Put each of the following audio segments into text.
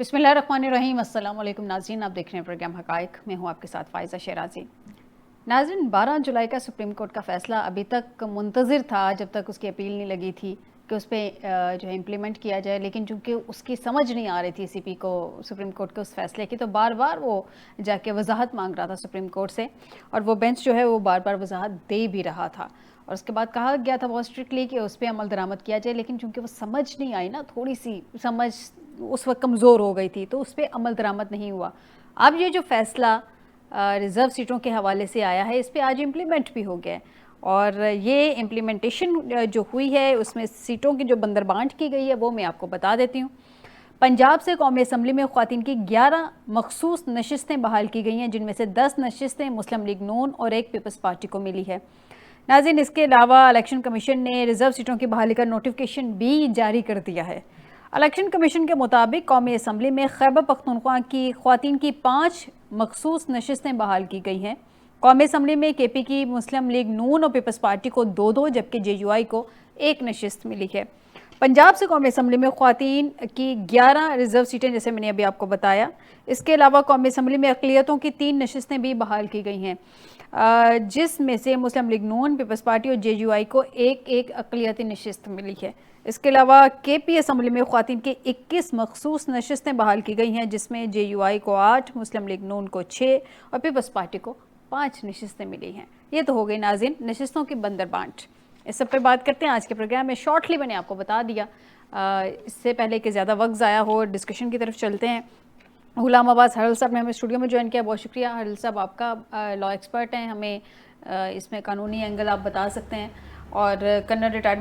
بسم اللہ الرحمن الرحیم۔ السلام علیکم ناظرین، آپ دیکھ رہے ہیں پروگرام حقائق، میں ہوں آپ کے ساتھ فائزہ شیرازی۔ ناظرین، 12 جولائی کا سپریم کورٹ کا فیصلہ ابھی تک منتظر تھا جب تک اس کی اپیل نہیں لگی تھی کہ اس پہ جو ہے امپلیمنٹ کیا جائے، لیکن چونکہ اس کی سمجھ نہیں آ رہی تھی سی پی کو سپریم کورٹ کے اس فیصلے کی، تو بار بار وہ جا کے وضاحت مانگ رہا تھا سپریم کورٹ سے، اور وہ بینچ جو ہے وہ بار بار وضاحت دے بھی رہا تھا، اور اس کے بعد کہا گیا تھا بہت اسٹرکٹلی کہ اس پہ عمل درآمد کیا جائے، لیکن چونکہ وہ سمجھ نہیں آئی نا، تھوڑی سی سمجھ اس وقت کمزور ہو گئی تھی، تو اس پہ عمل درآمد نہیں ہوا۔ اب یہ جو فیصلہ ریزرو سیٹوں کے حوالے سے آیا ہے، اس پہ آج امپلیمنٹ بھی ہو گیا ہے، اور یہ امپلیمنٹیشن جو ہوئی ہے اس میں سیٹوں کی جو بندربانٹ کی گئی ہے وہ میں آپ کو بتا دیتی ہوں۔ پنجاب سے قومی اسمبلی میں خواتین کی 11 مخصوص نشستیں بحال کی گئی ہیں، جن میں سے 10 نشستیں مسلم لیگ نون اور 1 پیپلز پارٹی کو ملی ہے۔ ناظرین، اس کے علاوہ الیکشن کمیشن نے ریزرو سیٹوں کی بحالی کا نوٹیفیکیشن بھی جاری کر دیا ہے۔ الیکشن کمیشن کے مطابق قومی اسمبلی میں خیبر پختونخوا کی خواتین کی 5 مخصوص نشستیں بحال کی گئی ہیں۔ قومی اسمبلی میں کے پی کی مسلم لیگ نون اور پیپلز پارٹی کو 2 جبکہ جے یو آئی کو 1 نشست ملی ہے۔ پنجاب سے قومی اسمبلی میں خواتین کی 11 ریزرو سیٹیں جیسے میں نے ابھی آپ کو بتایا۔ اس کے علاوہ قومی اسمبلی میں اقلیتوں کی 3 نشستیں بھی بحال کی گئی ہیں، جس میں سے مسلم لیگ نون، پیپلز پارٹی اور جے یو آئی کو 1 اقلیتی نشست ملی ہے۔ اس کے علاوہ کے پی اسمبلی میں خواتین کی 21 مخصوص نشستیں بحال کی گئی ہیں، جس میں جے یو آئی کو 8، مسلم لیگ نون کو 6 اور پیپلز پارٹی کو 5 نشستیں ملی ہیں۔ یہ تو ہو گئی ناظرین نشستوں کی بندربانٹ۔ اس سب پہ بات کرتے ہیں آج کے پروگرام میں۔ شارٹلی میں نے آپ کو بتا دیا، اس سے پہلے کہ زیادہ وقت ضائع ہو، ڈسکشن کی طرف چلتے ہیں۔ غلام عباس ہرل صاحب نے ہمیں اسٹوڈیو میں جوائن کیا، بہت شکریہ ہرل صاحب، آپ کا لا ایکسپرٹ ہیں، ہمیں اس میں قانونی اینگل آپ بتا سکتے ہیں۔ اور کرنل ریٹائرڈ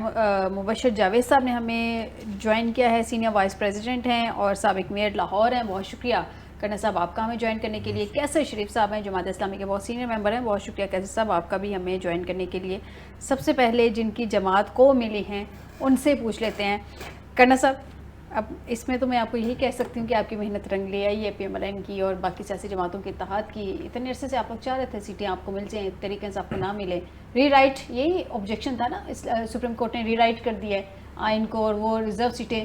مبشر جاوید صاحب نے ہمیں جوائن کیا ہے، سینئر وائس پریزیڈنٹ ہیں اور سابق میئر لاہور ہیں، بہت شکریہ کرنل صاحب آپ کا ہمیں جوائن کرنے کے لیے۔ کیسر شریف صاحب ہیں، جماعت اسلامی کے بہت سینئر ممبر ہیں، بہت شکریہ کیسر صاحب آپ کا بھی ہمیں جوائن کرنے کے لیے۔ سب سے پہلے جن کی جماعت کو ملی ہیں ان سے پوچھ لیتے ہیں۔ کرنل صاحب، اب اس میں تو میں آپ کو یہی کہہ سکتی ہوں کہ آپ کی محنت رنگ لے آئی ہے، پی ایم ایل این کی اور باقی سیاسی جماعتوں کے اتحاد کی۔ اتنے عرصے سے آپ لوگ چاہ رہے تھے سیٹیں آپ کو مل جائیں، طریقے سے آپ کو نہ ملے، ری رائٹ، یہی آبجیکشن تھا نا، سپریم کورٹ نے ری رائٹ کر دیا ہے آئین کو، اور وہ ریزرو سیٹیں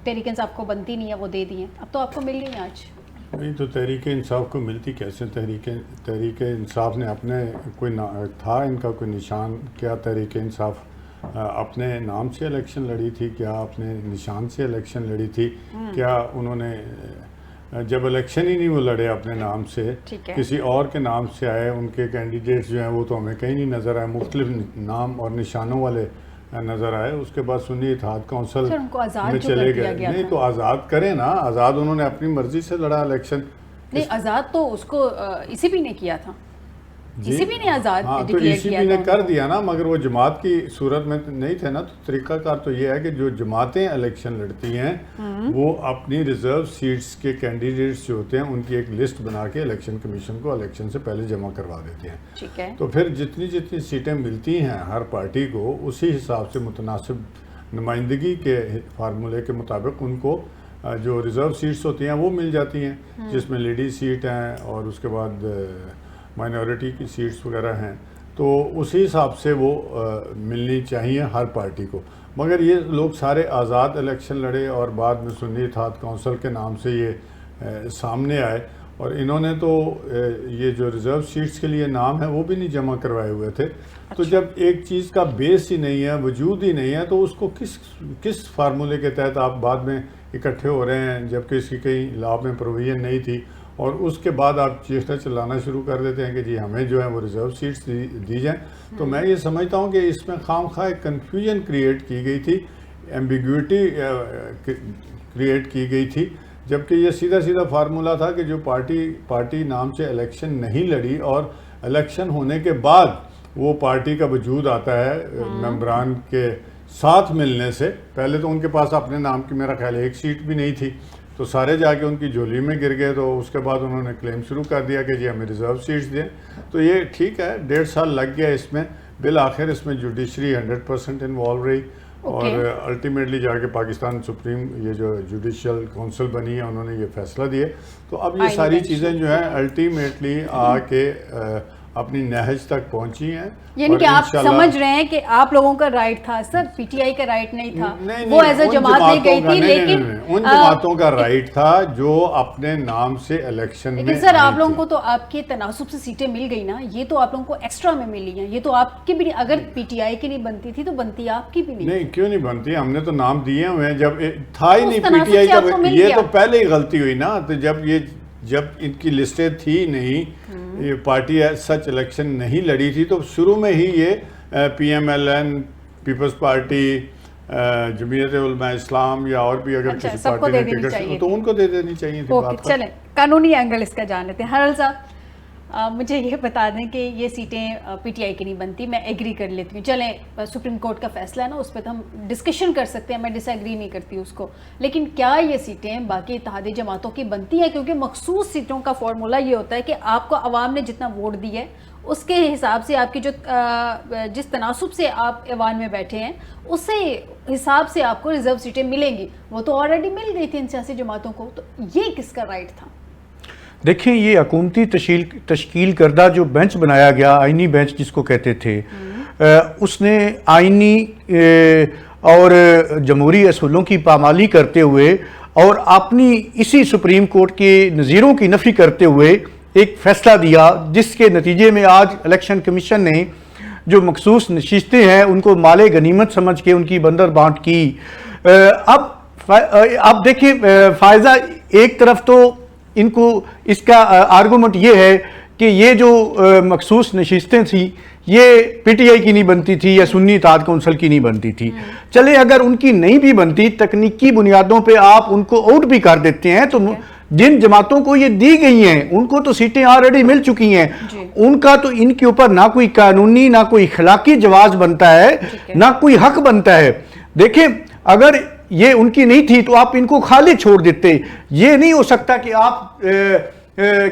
تحریک انصاف کو بنتی نہیں ہیں وہ دے دی ہیں، اب تو آپ کو مل گئی ہیں آج۔ نہیں تو تحریک انصاف کو ملتی کیسے؟ تحریک انصاف نے اپنے کوئی تھا ان کا کوئی نشان؟ کیا تحریک انصاف اپنے نام سے الیکشن لڑی تھی؟ کیا اپنے نشان سے الیکشن لڑی تھی؟ کیا انہوں نے جب الیکشن ہی نہیں وہ لڑے اپنے نام سے، کسی اور کے نام سے آئے، ان کے کینڈیڈیٹس جو ہیں وہ تو ہمیں کہیں نہیں نظر آئے، مختلف نام اور نشانوں والے نظر آئے۔ اس کے بعد سنی اتحاد کونسل میں چلے گئے۔ نہیں تو آزاد کریں نا، آزاد انہوں نے اپنی مرضی سے لڑا الیکشن۔ نہیں، آزاد تو اس کو اسی پی نے کیا تھا، اسی پی نے آزاد تو اسی پی نے کر دیا نا، مگر وہ جماعت کی صورت میں نہیں تھے نا۔ تو طریقہ کار تو یہ ہے کہ جو جماعتیں الیکشن لڑتی ہیں وہ اپنی ریزرو سیٹس کے کینڈیڈیٹس جو ہوتے ہیں ان کی ایک لسٹ بنا کے الیکشن کمیشن کو الیکشن سے پہلے جمع کروا دیتے ہیں۔ ٹھیک ہے، تو پھر جتنی سیٹیں ملتی ہیں ہر پارٹی کو، اسی حساب سے متناسب نمائندگی کے فارمولے کے مطابق ان کو جو ریزرو سیٹس ہوتی ہیں وہ مل جاتی ہیں، جس میں لیڈی سیٹ ہیں اور اس کے بعد مائنورٹی کی سیٹس وغیرہ ہیں، تو اسی حساب سے وہ ملنی چاہیے ہر پارٹی کو۔ مگر یہ لوگ سارے آزاد الیکشن لڑے اور بعد میں سنی اتحاد کونسل کے نام سے یہ سامنے آئے، اور انہوں نے تو یہ جو ریزرو سیٹس کے لیے نام ہے وہ بھی نہیں جمع کروائے ہوئے تھے۔ تو جب ایک چیز کا بیس ہی نہیں ہے، وجود ہی نہیں ہے، تو اس کو کس فارمولے کے تحت آپ بعد میں اکٹھے ہو رہے ہیں، جبکہ اس کی کئی لا میں پروویژن نہیں تھی، اور اس کے بعد آپ چیخنا چلانا شروع کر دیتے ہیں کہ جی ہمیں جو ہے وہ ریزرو سیٹس دی جائیں۔ تو میں یہ سمجھتا ہوں کہ اس میں خام خواہ ایک کنفیوژن کریٹ کی گئی تھی، ایمبیگوٹی کریٹ کی گئی تھی، جبکہ یہ سیدھا فارمولہ تھا کہ جو پارٹی نام سے الیکشن نہیں لڑی اور الیکشن ہونے کے بعد وہ پارٹی کا وجود آتا ہے ممبران کے ساتھ ملنے سے پہلے، تو ان کے پاس اپنے نام کی میرا خیال 1 سیٹ بھی نہیں تھی، تو سارے جا کے ان کی جھولی میں گر گئے۔ تو اس کے بعد انہوں نے کلیم شروع کر دیا کہ جی ہمیں ریزرو سیٹس دیں۔ تو یہ ٹھیک ہے، 1.5 سال لگ گیا اس میں، بالآخر اس میں جوڈیشری 100% انوالو رہی، اور الٹیمیٹلی جا کے پاکستان سپریم یہ جو جوڈیشل کونسل بنی ہے انہوں نے یہ فیصلہ دیے۔ تو اب یہ ساری چیزیں جو ہیں الٹیمیٹلی آ کے اپنی نہج تک پہنچی ہیں. یعنی کہ آپ سمجھ رہے ہیں کہ آپ لوگوں کا رائٹ تھا سر, پی ٹی آئی کا رائٹ نہیں تھا, وہ ایز اے جماعت لے گئی تھی, لیکن ان جماعتوں کا رائٹ تھا جو اپنے نام سے الیکشن میں. لیکن سر آپ لوگوں کو تو آپ کے تناسب سے سیٹیں مل گئی نا, یہ تو آپ لوگوں کو ایکسٹرا میں ملی ہیں, یہ تو آپ کی بھی نہیں, اگر پی ٹی آئی کی نہیں بنتی تھی تو بنتی آپ کی بھی نہیں. نہیں کیوں نہیں بنتی, ہم نے تو نام دیے ہوئے ہیں, جب تھا ہی نہیں پی ٹی آئی کا, یہ تو پہلے ہی غلطی ہوئی نا. تو جب ان کی لسٹیں تھی نہیں, یہ پارٹی سچ الیکشن نہیں لڑی تھی, تو شروع میں ہی یہ P M L N, Peoples Party, Jamiat Ulema Islam یا اور بھی اگر کسی پارٹی نے ٹکٹ تو ان کو دے دینی چاہیے تھی. چلیں قانونی اینگل اس کا جان لیتے ہیں. ہرل صاحب مجھے یہ بتا دیں کہ یہ سیٹیں پی ٹی آئی کی نہیں بنتی, میں ایگری کر لیتی ہوں, چلیں سپریم کورٹ کا فیصلہ ہے نا, اس پہ تو ہم ڈسکشن کر سکتے ہیں, میں ڈس ایگری نہیں کرتی اس کو, لیکن کیا یہ سیٹیں باقی اتحادی جماعتوں کی بنتی ہیں؟ کیونکہ مخصوص سیٹوں کا فارمولہ یہ ہوتا ہے کہ آپ کو عوام نے جتنا ووٹ دی ہے اس کے حساب سے آپ کی جس تناسب سے آپ ایوان میں بیٹھے ہیں اس سے حساب سے آپ کو ریزرو سیٹیں ملیں گی. وہ تو آلریڈی مل گئی تھی ان سیاسی جماعتوں کو, تو یہ کس کا رائٹ تھا؟ دیکھیں یہ حکومتی تشکیل کردہ جو بینچ بنایا گیا, آئینی بینچ جس کو کہتے تھے, اس نے آئینی اور جمہوری اصولوں کی پامالی کرتے ہوئے اور اپنی اسی سپریم کورٹ کے نظیروں کی نفی کرتے ہوئے ایک فیصلہ دیا, جس کے نتیجے میں آج الیکشن کمیشن نے جو مخصوص نشستیں ہیں ان کو مال غنیمت سمجھ کے ان کی بندر بانٹ کی. اب دیکھیں فائزہ, ایک طرف تو ان کو اس کا آرگومنٹ یہ ہے کہ یہ جو مخصوص نشستیں تھیں یہ پی ٹی آئی کی نہیں بنتی تھی یا سنی اتحاد کونسل کی نہیں بنتی تھی. چلے اگر ان کی نہیں بھی بنتی, تکنیکی بنیادوں پہ آپ ان کو آؤٹ بھی کر دیتے ہیں, تو جن جماعتوں کو یہ دی گئی ہیں ان کو تو سیٹیں آلریڈی مل چکی ہیں, ان کا تو ان کے اوپر نہ کوئی قانونی نہ کوئی اخلاقی جواز بنتا ہے نہ کوئی حق بنتا ہے. دیکھیں اگر یہ ان کی نہیں تھی تو آپ ان کو خالی چھوڑ دیتے. یہ نہیں ہو سکتا کہ آپ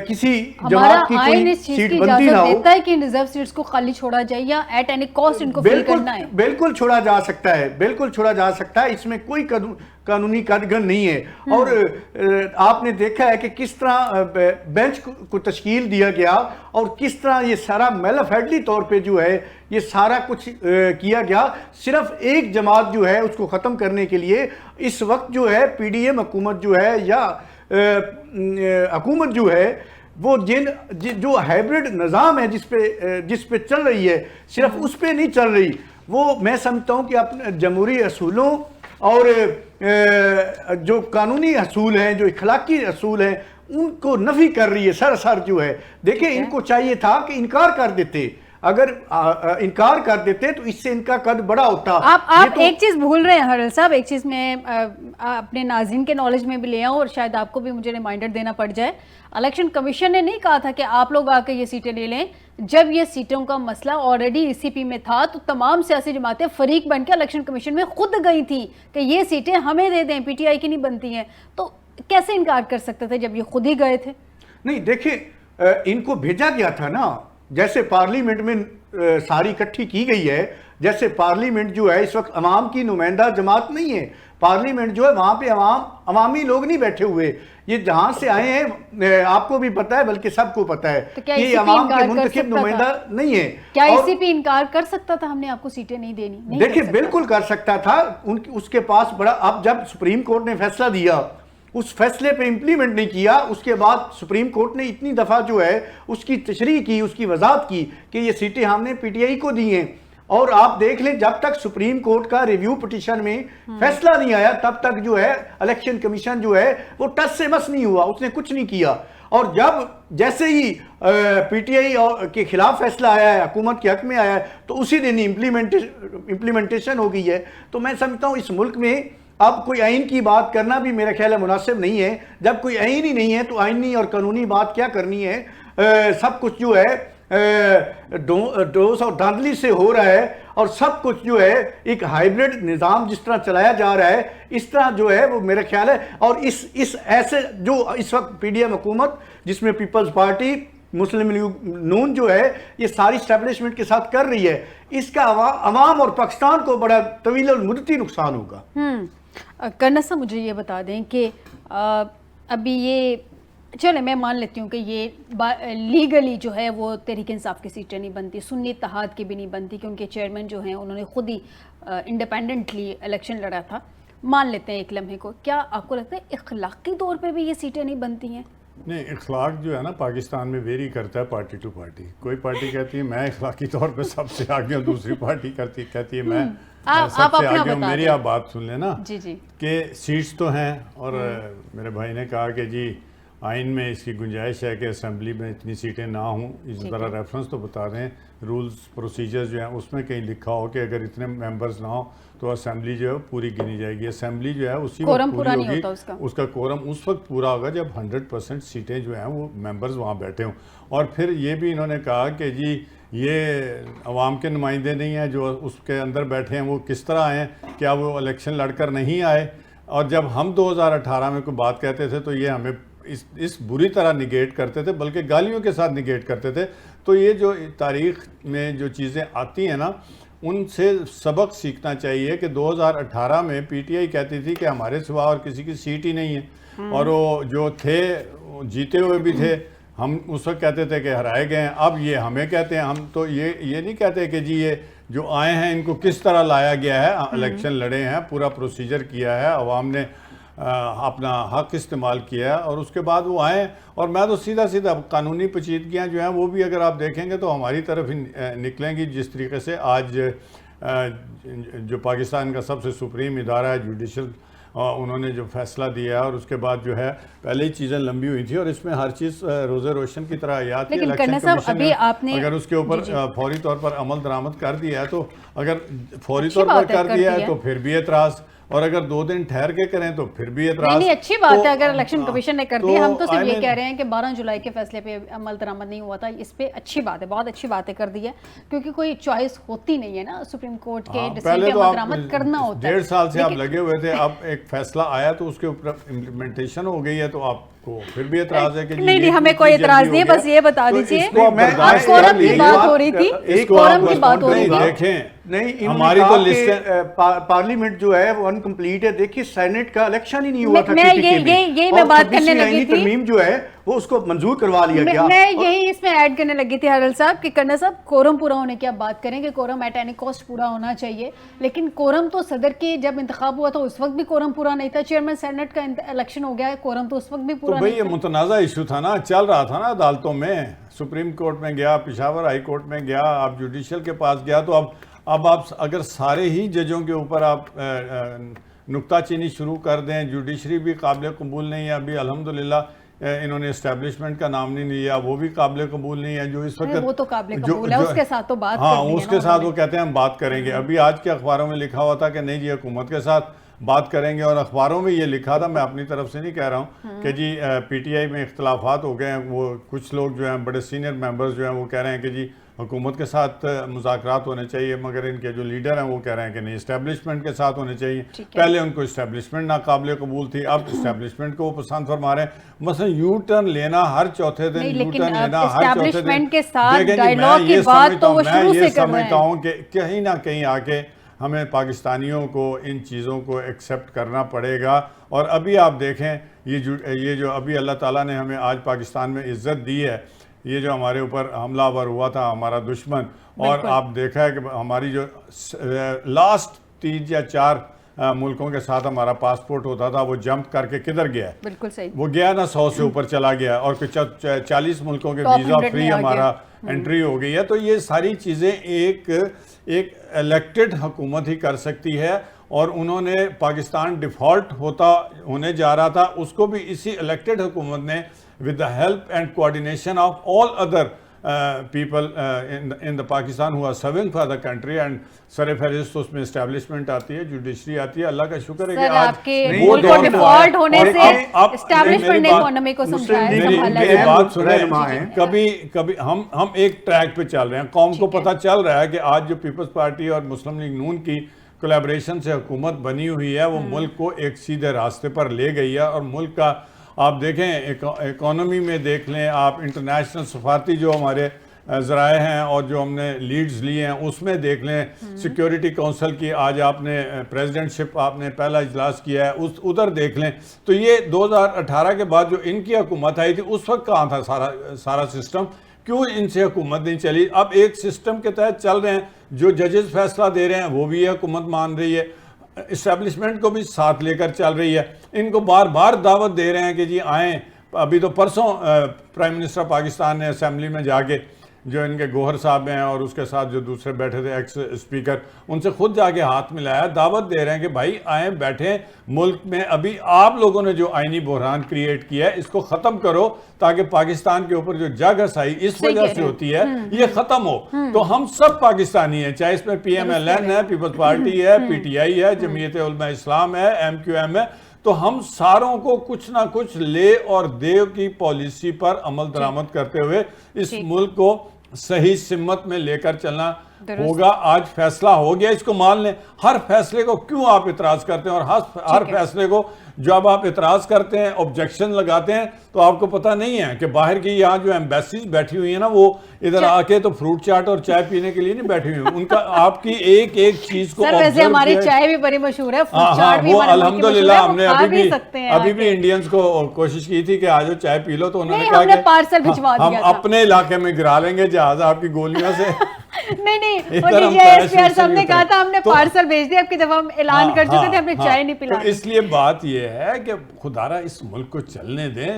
کسی جماعت کی کوئی سیٹ بنتی نہ ہو. دیتا ہے کہ ریزرو سیٹس کو خالی چھوڑا جائے یا ایٹ اینی کاسٹ ان کو فل کرنا ہے. بالکل چھوڑا جا سکتا ہے, بالکل چھوڑا جا سکتا ہے, اس میں کوئی قانونی قدغن نہیں ہے. اور آپ نے دیکھا ہے کہ کس طرح بینچ کو تشکیل دیا گیا اور کس طرح یہ سارا میلافیڈلی طور پہ جو ہے یہ سارا کچھ کیا گیا, صرف ایک جماعت جو ہے اس کو ختم کرنے کے لیے. اس وقت جو ہے پی ڈی ایم حکومت جو ہے یا حکومت جو ہے وہ جو ہائبرڈ نظام ہے جس پہ چل رہی ہے, صرف اس پہ نہیں چل رہی. وہ میں سمجھتا ہوں کہ اپنے جمہوری اصولوں اور جو قانونی اصول ہیں, جو اخلاقی اصول ہیں, ان کو نفی کر رہی ہے سراسر جو ہے. دیکھیں ان کو چاہیے تھا کہ انکار کر دیتے, اگر انکار کر دیتے تو اس سے ان کا قد بڑا ہوتا. آپ ایک چیز بھول رہے ہیں ہرل صاحب, ایک چیز میں اپنے ناظرین کے نالج میں بھی لے آؤں اور شاید آپ کو بھی مجھے ریمائنڈر دینا پڑ جائے. الیکشن کمیشن نے نہیں کہا تھا کہ آپ لوگ آ کے یہ سیٹیں لے لیں. جب یہ سیٹوں کا مسئلہ آلریڈی ای سی پی میں تھا تو تمام سیاسی جماعتیں فریق بن کے الیکشن کمیشن میں خود گئی تھی کہ یہ سیٹیں ہمیں دے دیں, پی ٹی آئی کی نہیں بنتی ہیں. تو کیسے انکار کر سکتے تھے جب یہ خود ہی گئے تھے؟ نہیں دیکھیں ان کو بھیجا گیا تھا نا, جیسے پارلیمنٹ میں ساری اکٹھی کی گئی ہے, جیسے پارلیمنٹ جو ہے اس وقت عوام کی نمائندہ جماعت نہیں ہے. پارلیمنٹ جو ہے وہاں پہ عوامی لوگ نہیں بیٹھے ہوئے, یہ جہاں سے آئے ہیں آپ کو بھی پتہ ہے بلکہ سب کو پتہ ہے کہ یہ عوام کے منتخب نمائندہ نہیں ہے. کیا ای سی پی انکار کر سکتا تھا ہم نے آپ کو سیٹیں نہیں دینی؟ دیکھیں بالکل کر سکتا تھا, اس کے پاس بڑا. اب جب سپریم کورٹ نے فیصلہ دیا اس فیصلے پہ امپلیمنٹ نہیں کیا, اس کے بعد سپریم کورٹ نے اتنی دفعہ جو ہے اس کی تشریح کی, اس کی وضاحت کی کہ یہ سیٹیں ہم نے پی ٹی آئی کو دی ہیں. اور آپ دیکھ لیں جب تک سپریم کورٹ کا ریویو پٹیشن میں فیصلہ نہیں آیا تب تک جو ہے الیکشن کمیشن جو ہے وہ ٹس سے مس نہیں ہوا, اس نے کچھ نہیں کیا. اور جب جیسے ہی پی ٹی آئی کے خلاف فیصلہ آیا ہے, حکومت کے حق میں آیا ہے, تو اسی دن امپلیمنٹیشن ہو گئی ہے. تو میں سمجھتا ہوں اس ملک میں اب کوئی آئین کی بات کرنا بھی میرا خیال ہے مناسب نہیں ہے. جب کوئی آئین ہی نہیں ہے تو آئینی اور قانونی بات کیا کرنی ہے؟ سب کچھ جو ہے ڈوس اور دھاندلی سے ہو رہا ہے, اور سب کچھ جو ہے ایک ہائبرڈ نظام جس طرح چلایا جا رہا ہے اس طرح جو ہے وہ میرا خیال ہے. اور اس ایسے جو اس وقت پی ڈی ایم حکومت جس میں پیپلز پارٹی, مسلم لیگ نون جو ہے یہ ساری اسٹیبلشمنٹ کے ساتھ کر رہی ہے, اس کا عوام اور پاکستان کو بڑا طویل المدتی نقصان ہوگا. کرنا صاحب مجھے یہ بتا دیں کہ ابھی یہ چلے میں مان لیتی ہوں کہ یہ لیگلی جو ہے وہ تحریک انصاف کی سیٹیں نہیں بنتی، سنی اتحاد کی بھی نہیں بنتی، کیونکہ چیئرمین جو ہیں انہوں نے خود ہی انڈیپینڈنٹلی الیکشن لڑا تھا، مان لیتے ہیں ایک لمحے کو، کیا آپ کو لگتا ہے اخلاقی طور پہ بھی یہ سیٹیں نہیں بنتی ہیں؟ نہیں، اخلاق جو ہے نا پاکستان میں ویری کرتا ہے پارٹی ٹو پارٹی. کوئی پارٹی کہتی ہے میں اخلاقی طور پہ سب سے آگے ہوں، دوسری پارٹی کہتی ہے میں سب سے آگے ہوں. میری آپ بات سن لیں نا کہ سیٹس تو ہیں، اور میرے بھائی نے کہا کہ جی آئین میں اس کی گنجائش ہے کہ اسمبلی میں اتنی سیٹیں نہ ہوں. اس طرح ریفرنس تو بتا دیں، رولز پروسیجرز جو ہیں اس میں کہیں لکھا ہو کہ اگر اتنے ممبرز نہ ہوں تو اسمبلی جو ہے پوری گنی جائے گی. اسمبلی جو ہے اسی وقت پوری ہوگی، اس کا کورم اس وقت پورا ہوگا جب 100% سیٹیں جو ہیں وہ ممبرز وہاں بیٹھے ہوں. اور پھر یہ بھی انہوں نے کہا کہ جی یہ عوام کے نمائندے نہیں ہیں جو اس کے اندر بیٹھے ہیں، وہ کس طرح آئے، کیا وہ الیکشن لڑ کر نہیں آئے؟ اور جب ہم 2018 میں کوئی بات کہتے تھے تو یہ ہمیں اس بری طرح نگیٹ کرتے تھے، بلکہ گالیوں کے ساتھ نگیٹ کرتے تھے. تو یہ جو تاریخ میں جو چیزیں آتی ہیں نا، ان سے سبق سیکھنا چاہیے کہ 2018 میں پی ٹی آئی کہتی تھی کہ ہمارے سوا اور کسی کی سیٹ ہی نہیں ہے، اور وہ جو تھے جیتے ہوئے بھی تھے، ہم اس وقت کہتے تھے کہ ہرائے گئے ہیں. اب یہ ہمیں کہتے ہیں، ہم تو یہ نہیں کہتے کہ جی یہ جو آئے ہیں ان کو کس طرح لایا گیا ہے. الیکشن لڑے ہیں، پورا پروسیجر کیا ہے، عوام نے اپنا حق استعمال کیا ہے، اور اس کے بعد وہ آئے. اور میں تو سیدھا قانونی پیچیدگیاں جو ہیں وہ بھی اگر آپ دیکھیں گے تو ہماری طرف ہی نکلیں گی. جس طریقے سے آج جو پاکستان کا سب سے سپریم ادارہ ہے جوڈیشل، انہوں نے جو فیصلہ دیا ہے، اور اس کے بعد جو ہے پہلے ہی چیزیں لمبی ہوئی تھیں اور اس میں ہر چیز روزے روشن کی طرح یاد تھی. الیکشن کمیشن نے اگر اس کے اوپر فوری طور پر عمل درآمد کر دیا ہے تو اگر فوری طور پر کر دیا ہے تو پھر بھی اعتراض، اور اگر 2 دن ٹھہر کے کریں تو پھر بھی اعتراض. نہیں، اچھی بات ہے اگر الیکشن کمیشن نے کر دیا. ہم تو صرف یہ کہہ رہے ہیں کہ 12 جولائی کے فیصلے پہ عمل درآمد نہیں ہوا تھا، اس پہ اچھی بات ہے، بہت اچھی باتیں کر دی ہے، کیونکہ کوئی چوائس ہوتی نہیں ہے نا سپریم کورٹ کے ڈیسیژن پہ عمل درآمد کرنا ہوتا ہے. 1.5 سال سے آپ لگے ہوئے تھے، اب ایک فیصلہ آیا تو اس کے اوپر امپلیمنٹیشن ہو گئی ہے، تو آپ کو پھر بھی اعتراض ہے کہ نہیں، ہمیں کوئی اعتراض نہیں ہے. بس یہ بتا دیجئے کورم کی بات ہو رہی تھی، کورم کی بات ہو رہی تھی. دیکھیں نہیں، ہماری تو لسٹ پارلیمنٹ جو ہے وہ انکمپلیٹ ہے. دیکھیے سینٹ کا الیکشن ہی نہیں ہوا تھا، یہی میں بات کرنے لگی تھی، ترمیم جو ہے وہ اس کو منظور کروا لیا گیا. میں یہی اس میں ایڈ کرنے لگی تھی حرل صاحب کہ کرنا صاحب کورم پورا ہونے کی آپ بات کریں کہ کورم ایٹ اینی کاسٹ پورا ہونا چاہیے، لیکن کورم تو صدر کی جب انتخاب ہوا تو اس وقت بھی کورم پورا نہیں تھا. چیئرمین سینٹ کا الیکشن ہو گیا ہے، کورم تو اس وقت بھی پورا نہیں تھا. یہ متنازع ایشو تھا نا، چل رہا تھا نا عدالتوں میں، سپریم کورٹ میں گیا، پشاور ہائی کورٹ میں گیا، آپ جوڈیشل کے پاس گیا. تو اب آپ اگر سارے ہی ججوں کے اوپر آپ نکتہ چینی شروع کر دیں، جوڈیشری بھی قابل قبول نہیں ہے. ابھی الحمدللہ انہوں نے اسٹیبلشمنٹ کا نام نہیں لیا، وہ بھی قابل قبول نہیں ہے. جو اس وقت وہ تو قابل قبول ہے، اس کے ساتھ تو بات ہاں اس کے ساتھ وہ کہتے ہیں ہم بات کریں گے. ابھی آج کے اخباروں میں لکھا ہوا تھا کہ نہیں جی حکومت کے ساتھ بات کریں گے، اور اخباروں میں یہ لکھا تھا، میں اپنی طرف سے نہیں کہہ رہا ہوں کہ جی پی ٹی آئی میں اختلافات ہو گئے ہیں. وہ کچھ لوگ جو ہیں بڑے سینئر ممبرز جو ہیں وہ کہہ رہے ہیں کہ جی حکومت کے ساتھ مذاکرات ہونے چاہیے، مگر ان کے جو لیڈر ہیں وہ کہہ رہے ہیں کہ نہیں اسٹیبلشمنٹ کے ساتھ ہونے چاہیے. پہلے ان کو اسٹیبلشمنٹ ناقابل قبول تھی، اب اسٹیبلشمنٹ کو وہ پسند فرما رہے ہیں. مثلا یو ٹرن لینا ہر چوتھے دن، یو ٹرن لینا ہر چوتھے دن. میں یہ سمجھتا ہوں کہ کہیں نہ کہیں آ کے ہمیں پاکستانیوں کو ان چیزوں کو ایکسیپٹ کرنا پڑے گا. اور ابھی آپ دیکھیں یہ جو ابھی اللہ تعالیٰ نے ہمیں آج پاکستان میں عزت دی ہے، یہ جو ہمارے اوپر حملہ آور ہوا تھا ہمارا دشمن، اور آپ دیکھا ہے کہ ہماری جو لاسٹ 3 یا 4 ملکوں کے ساتھ ہمارا پاسپورٹ ہوتا تھا وہ جمپ کر کے کدھر گیا ہے؟ بالکل صحیح، وہ گیا نا 100 سے اوپر چلا گیا، اور 40 ملکوں کے ویزا فری ہمارا انٹری ہو گئی ہے. تو یہ ساری چیزیں ایک الیکٹڈ حکومت ہی کر سکتی ہے، اور انہوں نے پاکستان ڈیفالٹ ہونے جا رہا تھا، اس کو بھی اسی الیکٹڈ حکومت نے with the help and coordination of all other people in the Pakistan who are serving for the country. And سر فہرست اس میں اسٹیبلشمنٹ آتی ہے، جوڈیشری آتی ہے. اللہ کا شکر ہے کہ آج وہ دور ڈیفالٹ ہونے سے اسٹیبلشمنٹ نے اکانومی کو میری بات سنیں، کبھی ہم ایک ٹریک پہ چل رہے ہیں، قوم کو پتہ چل رہا ہے کہ آج جو پیپلز پارٹی اور مسلم لیگ نون کی کولیبریشن سے حکومت بنی ہوئی ہے وہ ملک کو ایک سیدھے راستے پر لے گئی ہے. اور ملک کا آپ دیکھیں اکانومی میں دیکھ لیں آپ، انٹرنیشنل سفارتی جو ہمارے ذرائع ہیں اور جو ہم نے لیڈز لی ہیں اس میں دیکھ لیں، سیکیورٹی کونسل کی آج آپ نے پریزیڈنٹ شپ آپ نے پہلا اجلاس کیا ہے، ادھر دیکھ لیں تو یہ 2018 کے بعد جو ان کی حکومت آئی تھی اس وقت کہاں تھا سارا سسٹم؟ کیوں ان سے حکومت نہیں چلی؟ اب ایک سسٹم کے تحت چل رہے ہیں، جو ججز فیصلہ دے رہے ہیں وہ بھی یہ حکومت مان رہی ہے، اسٹیبلشمنٹ کو بھی ساتھ لے کر چل رہی ہے، ان کو بار بار دعوت دے رہے ہیں کہ جی آئیں۔ ابھی تو پرسوں پرائم منسٹر پاکستان نے اسمبلی میں جا کے جو ان کے گوہر صاحب ہیں اور اس کے ساتھ جو دوسرے بیٹھے تھے ایکس اسپیکر، ان سے خود جا کے ہاتھ ملایا، دعوت دے رہے ہیں کہ بھائی آئیں بیٹھیں، ملک میں ابھی آپ لوگوں نے جو آئینی بحران کریٹ کیا ہے اس کو ختم کرو تاکہ پاکستان کے اوپر جو جنگ ہسائی اس وجہ سے ہوتی ہے یہ ختم ہو۔ تو ہم سب پاکستانی ہیں، چاہے اس میں پی ایم ایل این ہے، پیپلز پارٹی ہے، پی ٹی آئی ہے، جمعیت علماء اسلام ہے، ایم کیو ایم ہے، تو ہم ساروں کو کچھ نہ کچھ لے اور دے کی پالیسی پر عمل درآمد کرتے ہوئے اس ملک کو صحیح سمت میں لے کر چلنا ہوگا۔ آج فیصلہ ہو گیا، اس کو مان لیں۔ ہر فیصلے کو کیوں آپ اعتراض کرتے ہیں، اور ہر فیصلے کو جب آپ اعتراض کرتے ہیں، آبجیکشن لگاتے ہیں، تو آپ کو پتہ نہیں ہے کہ باہر کی یہاں جو ایمبیسیز بیٹھی ہوئی ہیں نا، وہ ادھر آ کے تو فروٹ چاٹ اور چائے پینے کے لیے نہیں بیٹھی ہوئی، ان کا آپ کی ایک ایک چیز کو ویسے ہماری چائے بھی بڑی مشہور ہے، فروٹ چاٹ بھی ہمارے ملک کی مشہور ہے، ہم نے ابھی بھی انڈینز کو کوشش کی تھی کہ آجو چائے پی لو، تو انہوں نے کہا کہ پارسل بھجوا دیا ہم اپنے علاقے میں گرا لیں گے جہاز آپ کی گولیوں سے۔ نہیں ایس پی آر صاحب نے کہا تھا ہم نے پارسل بھیج دیا، اب کی دفعہ ہم اعلان کر چکے تھے ہم نے چائے نہیں پلانی۔ اس لیے بات یہ ہے کہ خدا را اس ملک کو چلنے دیں،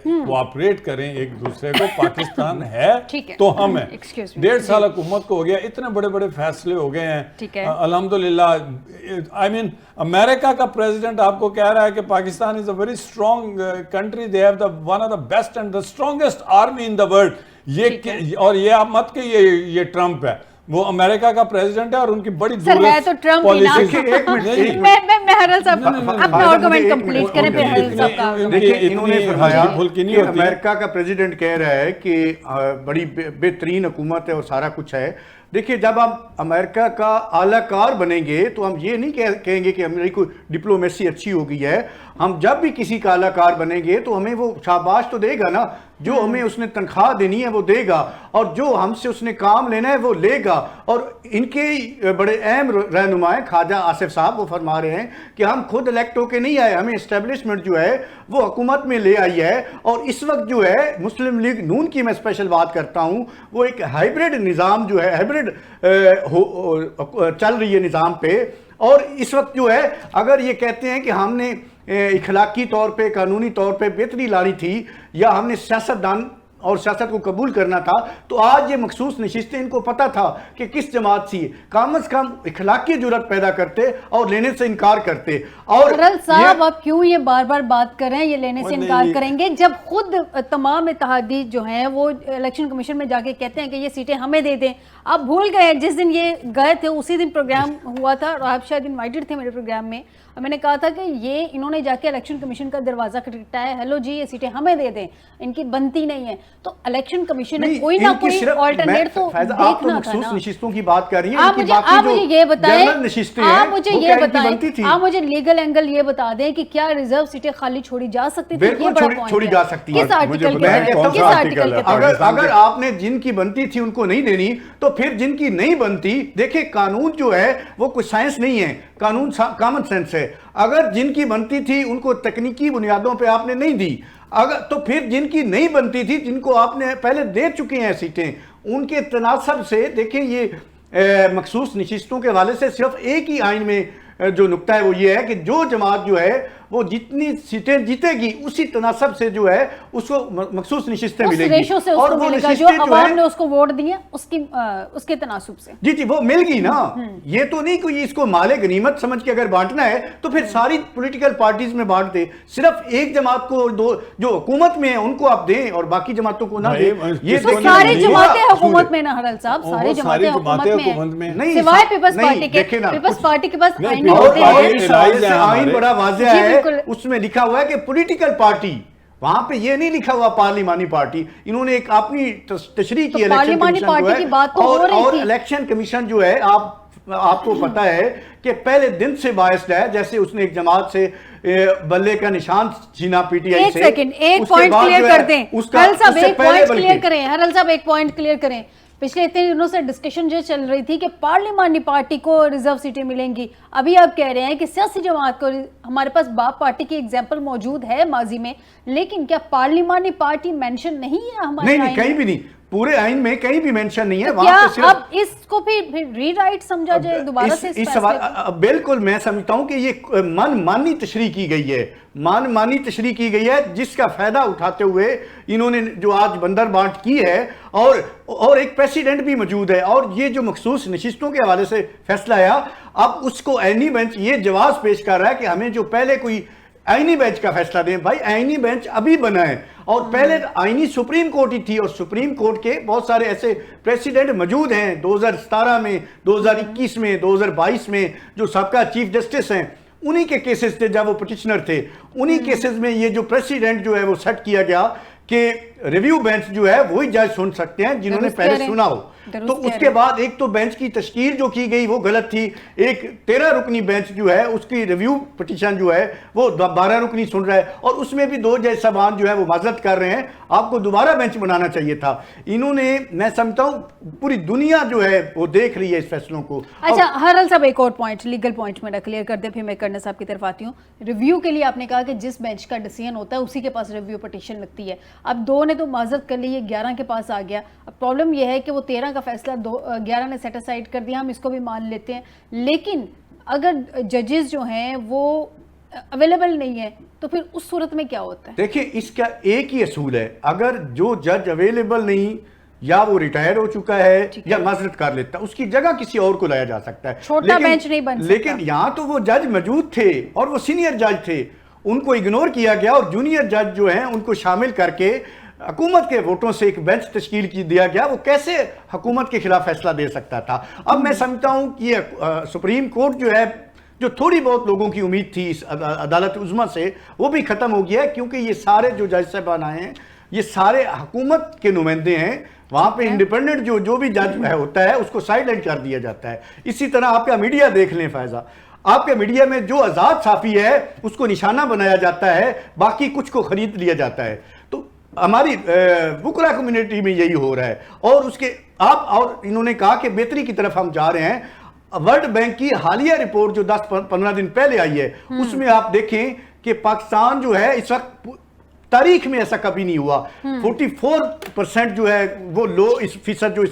کوآپریٹ کریں ایک دوسرے کو، پاکستان ہے تو ہم ہیں۔ 1.5 سال حکومت کو ہو گیا، اتنے بڑے بڑے فیصلے ہو گئے ہیں الحمدللہ۔ امریکہ کا پریزیڈنٹ آپ کو کہہ رہا ہے کہ Pakistan is a very strong country, they have one of the best and the strongest army in the world۔ اور یہ آپ مت کہ یہ ٹرمپ ہے، وہ امریکہ کا پریزیڈنٹ ہے اور ان کی بڑی دورست پالیسی۔ میں حرل صاحب اپنا آرگومنٹ کمپلیٹ کریں پھر حرل صاحب کا۔ دیکھیں انہوں نے فرمایا کہ امریکہ کا پریزیڈنٹ کہہ رہا ہے کہ بڑی بہترین حکومت ہے اور سارا کچھ ہے۔ دیکھیں جب ہم امریکہ کا اعلیٰ کار بنیں گے تو ہم یہ نہیں کہیں گے کہ ہماری کوئی ڈپلومیسی اچھی ہو گئی ہے۔ ہم جب بھی کسی کا اعلیٰ کار بنیں گے تو ہمیں وہ شاباش تو دے گا نا، جو ہمیں اس نے تنخواہ دینی ہے وہ دے گا، اور جو ہم سے اس نے کام لینا ہے وہ لے گا۔ اور ان کے بڑے اہم رہنما ہیں خواجہ آصف صاحب، وہ فرما رہے ہیں کہ ہم خود الیکٹ ہو کے نہیں آئے، ہمیں اسٹیبلشمنٹ جو ہے وہ حکومت میں لے آئی ہے۔ اور اس وقت جو ہے مسلم لیگ نون کی میں اسپیشل بات کرتا ہوں، وہ ایک ہائبرڈ نظام جو ہے، ہائبرڈ چل رہی ہے نظام پہ۔ اور اس وقت جو ہے اگر یہ کہتے ہیں کہ ہم نے اخلاقی طور پہ قانونی طور پہ بہتری لانی تھی، یا ہم نے سیاستدان اور سیاست کو قبول کرنا تھا، تو آج یہ مخصوص نشستیں ان کو پتہ تھا کہ کس جماعت سے کم از کم اخلاقی جرات پیدا کرتے اور لینے سے انکار کرتے۔ اور حرل صاحب آپ کیوں یہ بار بار بات کر رہے ہیں، یہ لینے سے انکار کریں گے جب خود تمام اتحادی جو ہیں وہ الیکشن کمیشن میں جا کے کہتے ہیں کہ یہ سیٹیں ہمیں دے دیں۔ آپ بھول گئے جس دن یہ گئے تھے اسی دن پروگرام ہوا تھا اور آپ شاید انوائٹڈ تھے میرے پروگرام میں، اور میں نے کہا تھا کہ یہ انہوں نے جا کے الیکشن کمیشن کا دروازہ کھٹکھٹایا، ہیلو جی یہ سیٹیں ہمیں دے دیں، ان کی بنتی نہیں ہے۔ تو الیکشن کمیشن نے کوئی نہ کوئی آلٹرنیٹ تو دیکھنا تھا نا۔ آپ تو مخصوص نشستوں کی بات کر رہی ہیں، آپ مجھے یہ بتائیں، آپ مجھے لیگل اینگل یہ بتا دیں کہ کیا ریزرو سیٹیں خالی چھوڑی جا سکتی تھی؟ بالکل چھوڑی جا سکتی ہیں۔ کس آرٹیکل کے تحت؟ اگر آپ نے جن کی بنتی تھی ان کو نہیں دینی تو پھر جن کی نہیں بنتی، دیکھیں قانون جو ہے وہ کوئی سائنس نہیں ہے، قانون کامن سینس ہے۔ اگر جن کی بنتی تھی ان کو تکنیکی بنیادوں پہ آپ نے نہیں دی، اگر تو پھر جن کی نہیں بنتی تھی، جن کو آپ نے پہلے دے چکے ہیں سیٹیں، ان کے تناسب سے دیکھیں یہ مخصوص نشستوں کے حوالے سے صرف ایک ہی آئین میں جو نکتہ ہے وہ یہ ہے کہ جو جماعت جو ہے وہ جتنی سیٹیں جیتے گی اسی تناسب سے جو ہے اس کو مخصوص نشستیں ملے گی، اور وہ نشستیں جو عوام نے اس کو ووٹ دی ہیں اس کے تناسب سے جی وہ مل گئی نا۔ یہ تو نہیں کہ اس کو مال غنیمت سمجھ کے اگر بانٹنا ہے تو پھر ساری پولیٹیکل پارٹیز میں بانٹ دیں، صرف ایک جماعت کو جو حکومت میں ہیں ان کو آپ دیں اور باقی جماعتوں کو نہ دیں۔ یہ ساری جماعتیں حکومت میں نہ حرل صاحب، ساری جماعتیں حکومت میں ہیں سوائے پیپلز پارٹی کے۔ پیپلز پارٹی کے پاس آئین بڑا واضح ہے، اس میں لکھا ہوا ہے کہ پولیٹیکل پارٹی، وہاں پہ یہ نہیں لکھا ہوا پارلیمانی پارٹی۔ انہوں نے ایک اپنی تشریح کی الیکشن کمیشن جو ہے، اور الیکشن کمیشن جو ہے آپ آپ کو پتا ہے کہ پہلے دن سے باعث ہے، جیسے اس نے ایک جماعت سے بلے کا نشان چھینا پی ٹی آئی سے. ایک سیکنڈ، ایک پوائنٹ کلیئر کر دیں ہرل صاحب، ایک پوائنٹ کلیئر کریں ہرل صاحب، ایک پوائنٹ کلیئر کریں. پچھلے اتنے دنوں سے ڈسکشن جو چل رہی تھی کہ پارلیمانی پارٹی کو ریزرو سیٹیں ملیں گی، ابھی آپ کہہ رہے ہیں کہ سیاسی جماعت کو، ہمارے پاس باپ پارٹی کی ایگزامپل موجود ہے ماضی میں، لیکن کیا پارلیمانی پارٹی مینشن نہیں ہے ہمارے؟ نہیں، کہیں بھی نہیں، پورے آئین میں کہیں بھی مینشن نہیں ہے. کیا اب اس کو پھر ری رائٹ سمجھا جائے دوبارہ سے اس سوال؟ بالکل، میں سمجھتا ہوں کہ یہ مانی تشریح کی گئی ہے، مانی تشریح کی گئی ہے، جس کا فائدہ اٹھاتے ہوئے انہوں نے جو آج بندر بانٹ کی ہے. اور ایک پریسیڈنٹ بھی موجود ہے، اور یہ جو مخصوص نشستوں کے حوالے سے فیصلہ آیا، اب اس کو آئینی بینچ یہ جواز پیش کر رہا ہے کہ ہمیں جو پہلے کوئی آئینی بینچ کا فیصلہ دیں. بھائی آئینی بینچ ابھی بنا ہے، اور پہلے آئینی سپریم کورٹ ہی تھی، اور سپریم کورٹ کے بہت سارے ایسے پریسیڈنٹ موجود ہیں 2017 میں، 2021 میں، 2022 میں، جو سابقہ چیف جسٹس ہیں، انہی کے کیسز تھے جب وہ پٹیشنر تھے. انہی کیسز میں یہ جو پریسیڈنٹ جو ہے وہ سیٹ کیا گیا کہ ریویو بینچ جو ہے وہی جج سن سکتے ہیں جنہوں نے پہلے سنا ہو. تو اس کے بعد ایک تو بینچ کی تشکیل جو کی گئی وہ غلط تھی. ایک 13 رکنی بینچ جو ہے اس کی ریویو پٹیشن جو ہے وہ 12 رکنی سن رہا ہے، اور اس میں بھی 2 جج صاحبان جو ہے وہ معذرت کر رہے ہیں. آپ کو دوبارہ بینچ بنانا چاہیے تھا. انہوں نے، میں سمجھتا ہوں پوری دنیا جو ہے وہ دیکھ رہی ہے اس فیصلوں کو. اچھا ہرل صاحب، ایک اور پوائنٹ، لیگل پوائنٹ میرا کلیئر کر دیں، پھر میں کرنا صاحب کی طرف آتی ہوں. ریویو کے لیے آپ نے کہا کہ جس بینچ کا ڈیسیژن ہوتا ہے اسی کے پاس ریویو پٹیشن لگتی ہے. اب 2 نے تو معذرت کر لی، یہ 11 کے پاس آ گیا. اب پرابلم یہ ہے کہ وہ 13 کا فیصلہ 11 نے سیٹ اسائڈ کر دیا، ہم اس کو بھی مان لیتے ہیں، لیکن اگر ججز جو ہیں وہ اویلیبل نہیں ہے تو پھر اس صورت میں کیا ہوتا ہے؟ دیکھیں، اس کا ایک ہی اصول ہے، اگر جو جج اویلیبل نہیں، یا وہ ریٹائر ہو چکا ہے یا معذرت کر لیتا، اس کی جگہ کسی اور کو لایا جا سکتا ہے. چھوٹا بینچ نہیں بن سکتا. لیکن یہاں تو وہ جج موجود تھے اور وہ سینئر جج تھے، ان کو اگنور کیا گیا، اور جونیئر جج جو ہیں ان کو شامل کر کے حکومت کے ووٹوں سے ایک بینچ تشکیل کی دیا گیا. وہ کیسے حکومت کے خلاف فیصلہ دے سکتا تھا؟ اب میں سمجھتا ہوں کہ یہ سپریم کورٹ جو ہے، جو تھوڑی بہت لوگوں کی امید تھی اس عدالت عظمیٰ سے، وہ بھی ختم ہو گیا ہے، کیونکہ یہ سارے جو جج صاحبان آئے ہیں یہ سارے حکومت کے نمائندے ہیں. وہاں پہ انڈیپینڈنٹ جو بھی جج ہوتا ہے اس کو سائیڈ لائن کر دیا جاتا ہے. اسی طرح آپ کا میڈیا دیکھ لیں فائزہ، آپ کے میڈیا میں جو آزاد صحافی ہے اس کو نشانہ بنایا جاتا ہے، باقی کچھ کو خرید لیا جاتا ہے. تو ہماری وکلا کمیونٹی میں یہی ہو رہا ہے. اور اس کے اور انہوں نے کہا کہ بہتری کی طرف ہم جا رہے ہیں. ورلڈ بینک کی حالیہ رپورٹ جو 10-15 دن پہلے آئی ہے، اس میں آپ دیکھیں کہ پاکستان جو ہے اس وقت تاریخ میں ایسا کبھی نہیں ہوا. 44% جو ہے وہ فیصد جو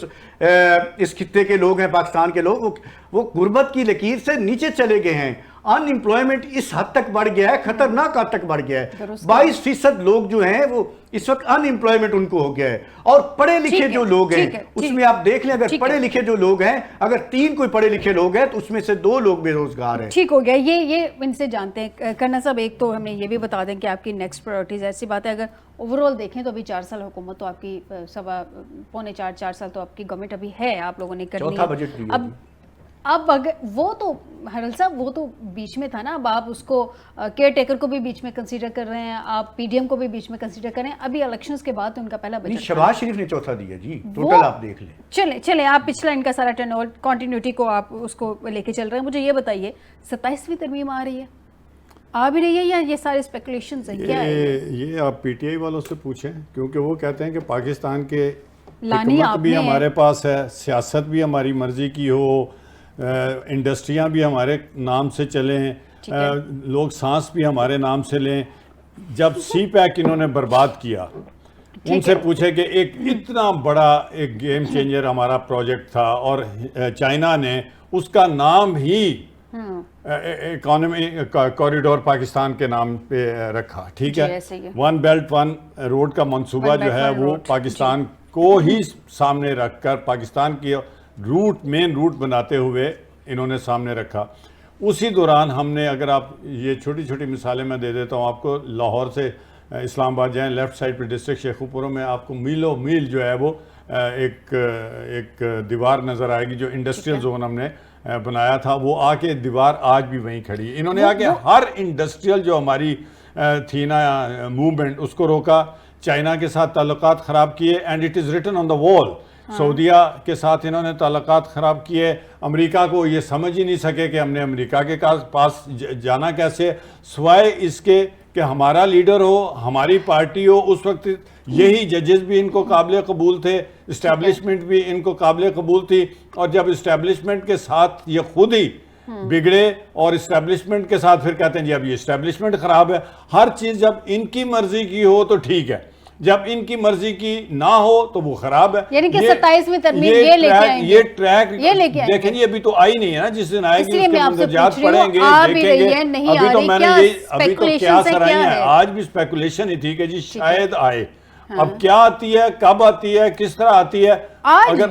اس خطے کے لوگ ہیں، پاکستان کے لوگ، وہ غربت کی لکیر سے نیچے چلے گئے ہیں. ان امپلائمنٹ اس حد تک بڑھ گیا ہے، خطرناک حد تک بڑھ گیا ہے. 22% لوگ جو ہیں وہ اس وقت ان امپلائمنٹ ان کو ہو گیا ہے. اور پڑھے لکھے جو لوگ ہیں اس میں آپ دیکھ لیں، اگر پڑھے لکھے جو لوگ ہیں، اگر 3 کوئی پڑھے لکھے لوگ ہیں تو اس میں سے 2 لوگ بے روزگار ہیں. ٹھیک ہو گیا. یہ ان سے جانتے ہیں. کرنا صاحب، ایک تو ہمیں یہ بھی بتا دیں کہ آپ کی نیکسٹ پرائرٹیز. ایسی بات ہے اگر اوورآل دیکھیں تو ابھی 4 سال حکومت تو آپ کی 4.25 سال تو آپ کی گورنمنٹ ابھی ہے، آپ لوگوں نے کرنی چوتھا بجٹ بھی ہے. اب اگر وہ تو ہرل صاحب وہ تو بیچ میں تھا نا، اب آپ اس کو کیئر ٹیکر کو بھی بیچ میں کنسیڈر کر رہے ہیں، آپ پی ڈی ایم کو بھی بیچ میں کنسیڈر کر رہے ہیں. ابھی الیکشنز کے بعد ان کا پہلا بجٹ شہباز شریف نے چوتھا دیا جی، ٹوٹل آپ دیکھ لیں. چلیں آپ پچھلا ان کا سارا ٹرن اوور کنٹینیوٹی کو آپ اس کو لے کے چل رہے ہیں. مجھے یہ بتائیے 27ویں ترمیم آ رہی ہے، آ بھی رہی ہے، یا یہ سارے اسپیکولیشنز ہیں؟ کیا ہے یہ آپ پی ٹی آئی والوں سے پوچھیں، کیونکہ وہ کہتے ہیں کہ پاکستان کے لانی حکومت بھی ہمارے پاس ہے، سیاست بھی ہماری مرضی کی ہو، انڈسٹریاں بھی ہمارے نام سے چلیں، لوگ سانس بھی ہمارے نام سے لیں. جب سی پیک انہوں نے برباد کیا، ان سے پوچھے کہ ایک اتنا بڑا ایک گیم چینجر ہمارا پروجیکٹ تھا، اور چائنا نے اس کا نام ہی اکانومی کوریڈور پاکستان کے نام پہ رکھا. ٹھیک ہے، 1 بیلٹ 1 روڈ کا منصوبہ جو ہے وہ پاکستان کو ہی سامنے رکھ کر پاکستان کی مین روٹ بناتے ہوئے انہوں نے سامنے رکھا. اسی دوران ہم نے، اگر آپ یہ چھوٹی چھوٹی مثالیں میں دے دیتا ہوں آپ کو، لاہور سے اسلام آباد جائیں، لیفٹ سائڈ پہ ڈسٹرکٹ شیخوپورہ میں آپ کو میلوں میل جو ہے وہ ایک دیوار نظر آئے گی جو انڈسٹریل زون ہم نے بنایا تھا. وہ آ کے دیوار آج بھی وہیں کھڑی ہے. انہوں نے آ کے ہر انڈسٹریل جو ہماری تھی نا موومنٹ، اس کو روکا، چائنا کے ساتھ تعلقات خراب کیے. And it is written on the wall سعودیہ کے ساتھ انہوں نے تعلقات خراب کیے، امریکہ کو یہ سمجھ ہی نہیں سکے کہ ہم نے امریکہ کے پاس جانا کیسے، سوائے اس کے کہ ہمارا لیڈر ہو، ہماری پارٹی ہو. اس وقت یہی ججز بھی ان کو قابل قبول تھے، اسٹیبلشمنٹ بھی ان کو قابل قبول تھی، اور جب اسٹیبلشمنٹ کے ساتھ یہ خود ہی بگڑے اور اسٹیبلشمنٹ کے ساتھ پھر کہتے ہیں جی اب یہ اسٹیبلشمنٹ خراب ہے. ہر چیز جب ان کی مرضی کی ہو تو ٹھیک ہے، جب ان کی مرضی کی نہ ہو تو وہ خراب ہے. یعنی کہ 27ویں ترمیم یہ لے کے آئیں گے، یہ ٹریک دیکھیں جی ابھی تو آئی نہیں ہے نا، جس دن آئے گی اس کے مندرجات پڑھیں گے دیکھیں گے. ابھی تو میں نے ابھی تو کیا سرائی ہیں، آج بھی اسپیکولیشن ہی تھی کہ جی شاید آئے. اب کیا آتی ہے، کب آتی ہے، کس طرح آتی ہے. اگر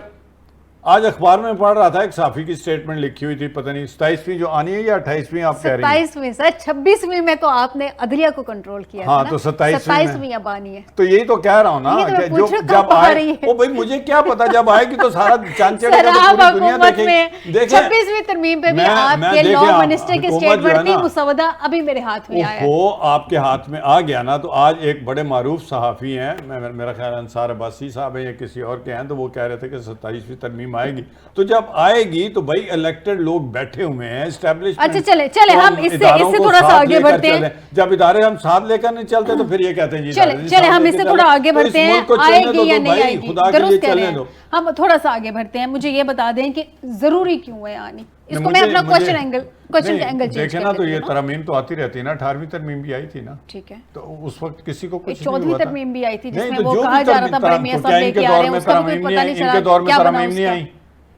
آج اخبار میں پڑھ رہا تھا ایک صحافی کی سٹیٹمنٹ لکھی ہوئی تھی، پتہ نہیں 27ویں جو آنی ہے یا 28ویں آپ کہہ رہی ہیں. 27ویں سر، 26ویں میں تو آپ نے عدلیہ کو کنٹرول کیا ہاں تو 27ویں اب آنی ہے. تو یہی تو کہہ رہا ہوں نا کہ جو جب آئے، او بھائی مجھے کیا پتا جب آئے گی تو سارا چاند چڑھے گا تو پوری دنیا دیکھے گی. 26ویں ترمیم پہ بھی آپ کے لا منسٹر کی سٹیٹمنٹ تھی، مسودہ ابھی میرے ہاتھ میں آیا ہے. وہ آپ کے ہاتھ میں آ گیا نا. تو آج ایک بڑے معروف صحافی ہیں، میرا خیال انصار عباسی صاحب ہیں یا کسی اور کے ہیں، تو وہ کہہ رہے تھے کہ 27ویں ترمیم آئے گی. تو جب آئے گی تو بھائی الیکٹڈ لوگ بیٹھے ہوئے ہیں، اسٹیبلشمنٹ. اچھا چلے ہم اس سے تھوڑا سا آگے بڑھتے ہیں. جب ادارے ہم ساتھ لے کر نہیں چلتے تو پھر یہ کہتے ہیں جی چلے ہم اس سے تھوڑا آگے بڑھتے ہیں. آئے گی یا نہیں آئے گی، درست کہہ رہے ہیں. ہم تھوڑا سا آگے بڑھتے ہیں. مجھے یہ بتا دیں کہ ضروری کیوں ہے آنی، اس کو میں اپنا کوشچن اینگل دیکھیں نا. تو یہ ترمیم تو آتی رہتی ہے نا، 18ویں ترمیم بھی آئی تھی نا. ٹھیک ہے. تو اس وقت کسی کو کچھ نہیں ہوا تھا. 14ویں ترمیم بھی آئی تھی جس میں وہ کہا جا رہا تھا بڑے میاں صاحب لے کے آ رہے ہیں، اس کا بھی کوئی پتہ نہیں چلا. ان کے دور میں ترمیم نہیں آئی،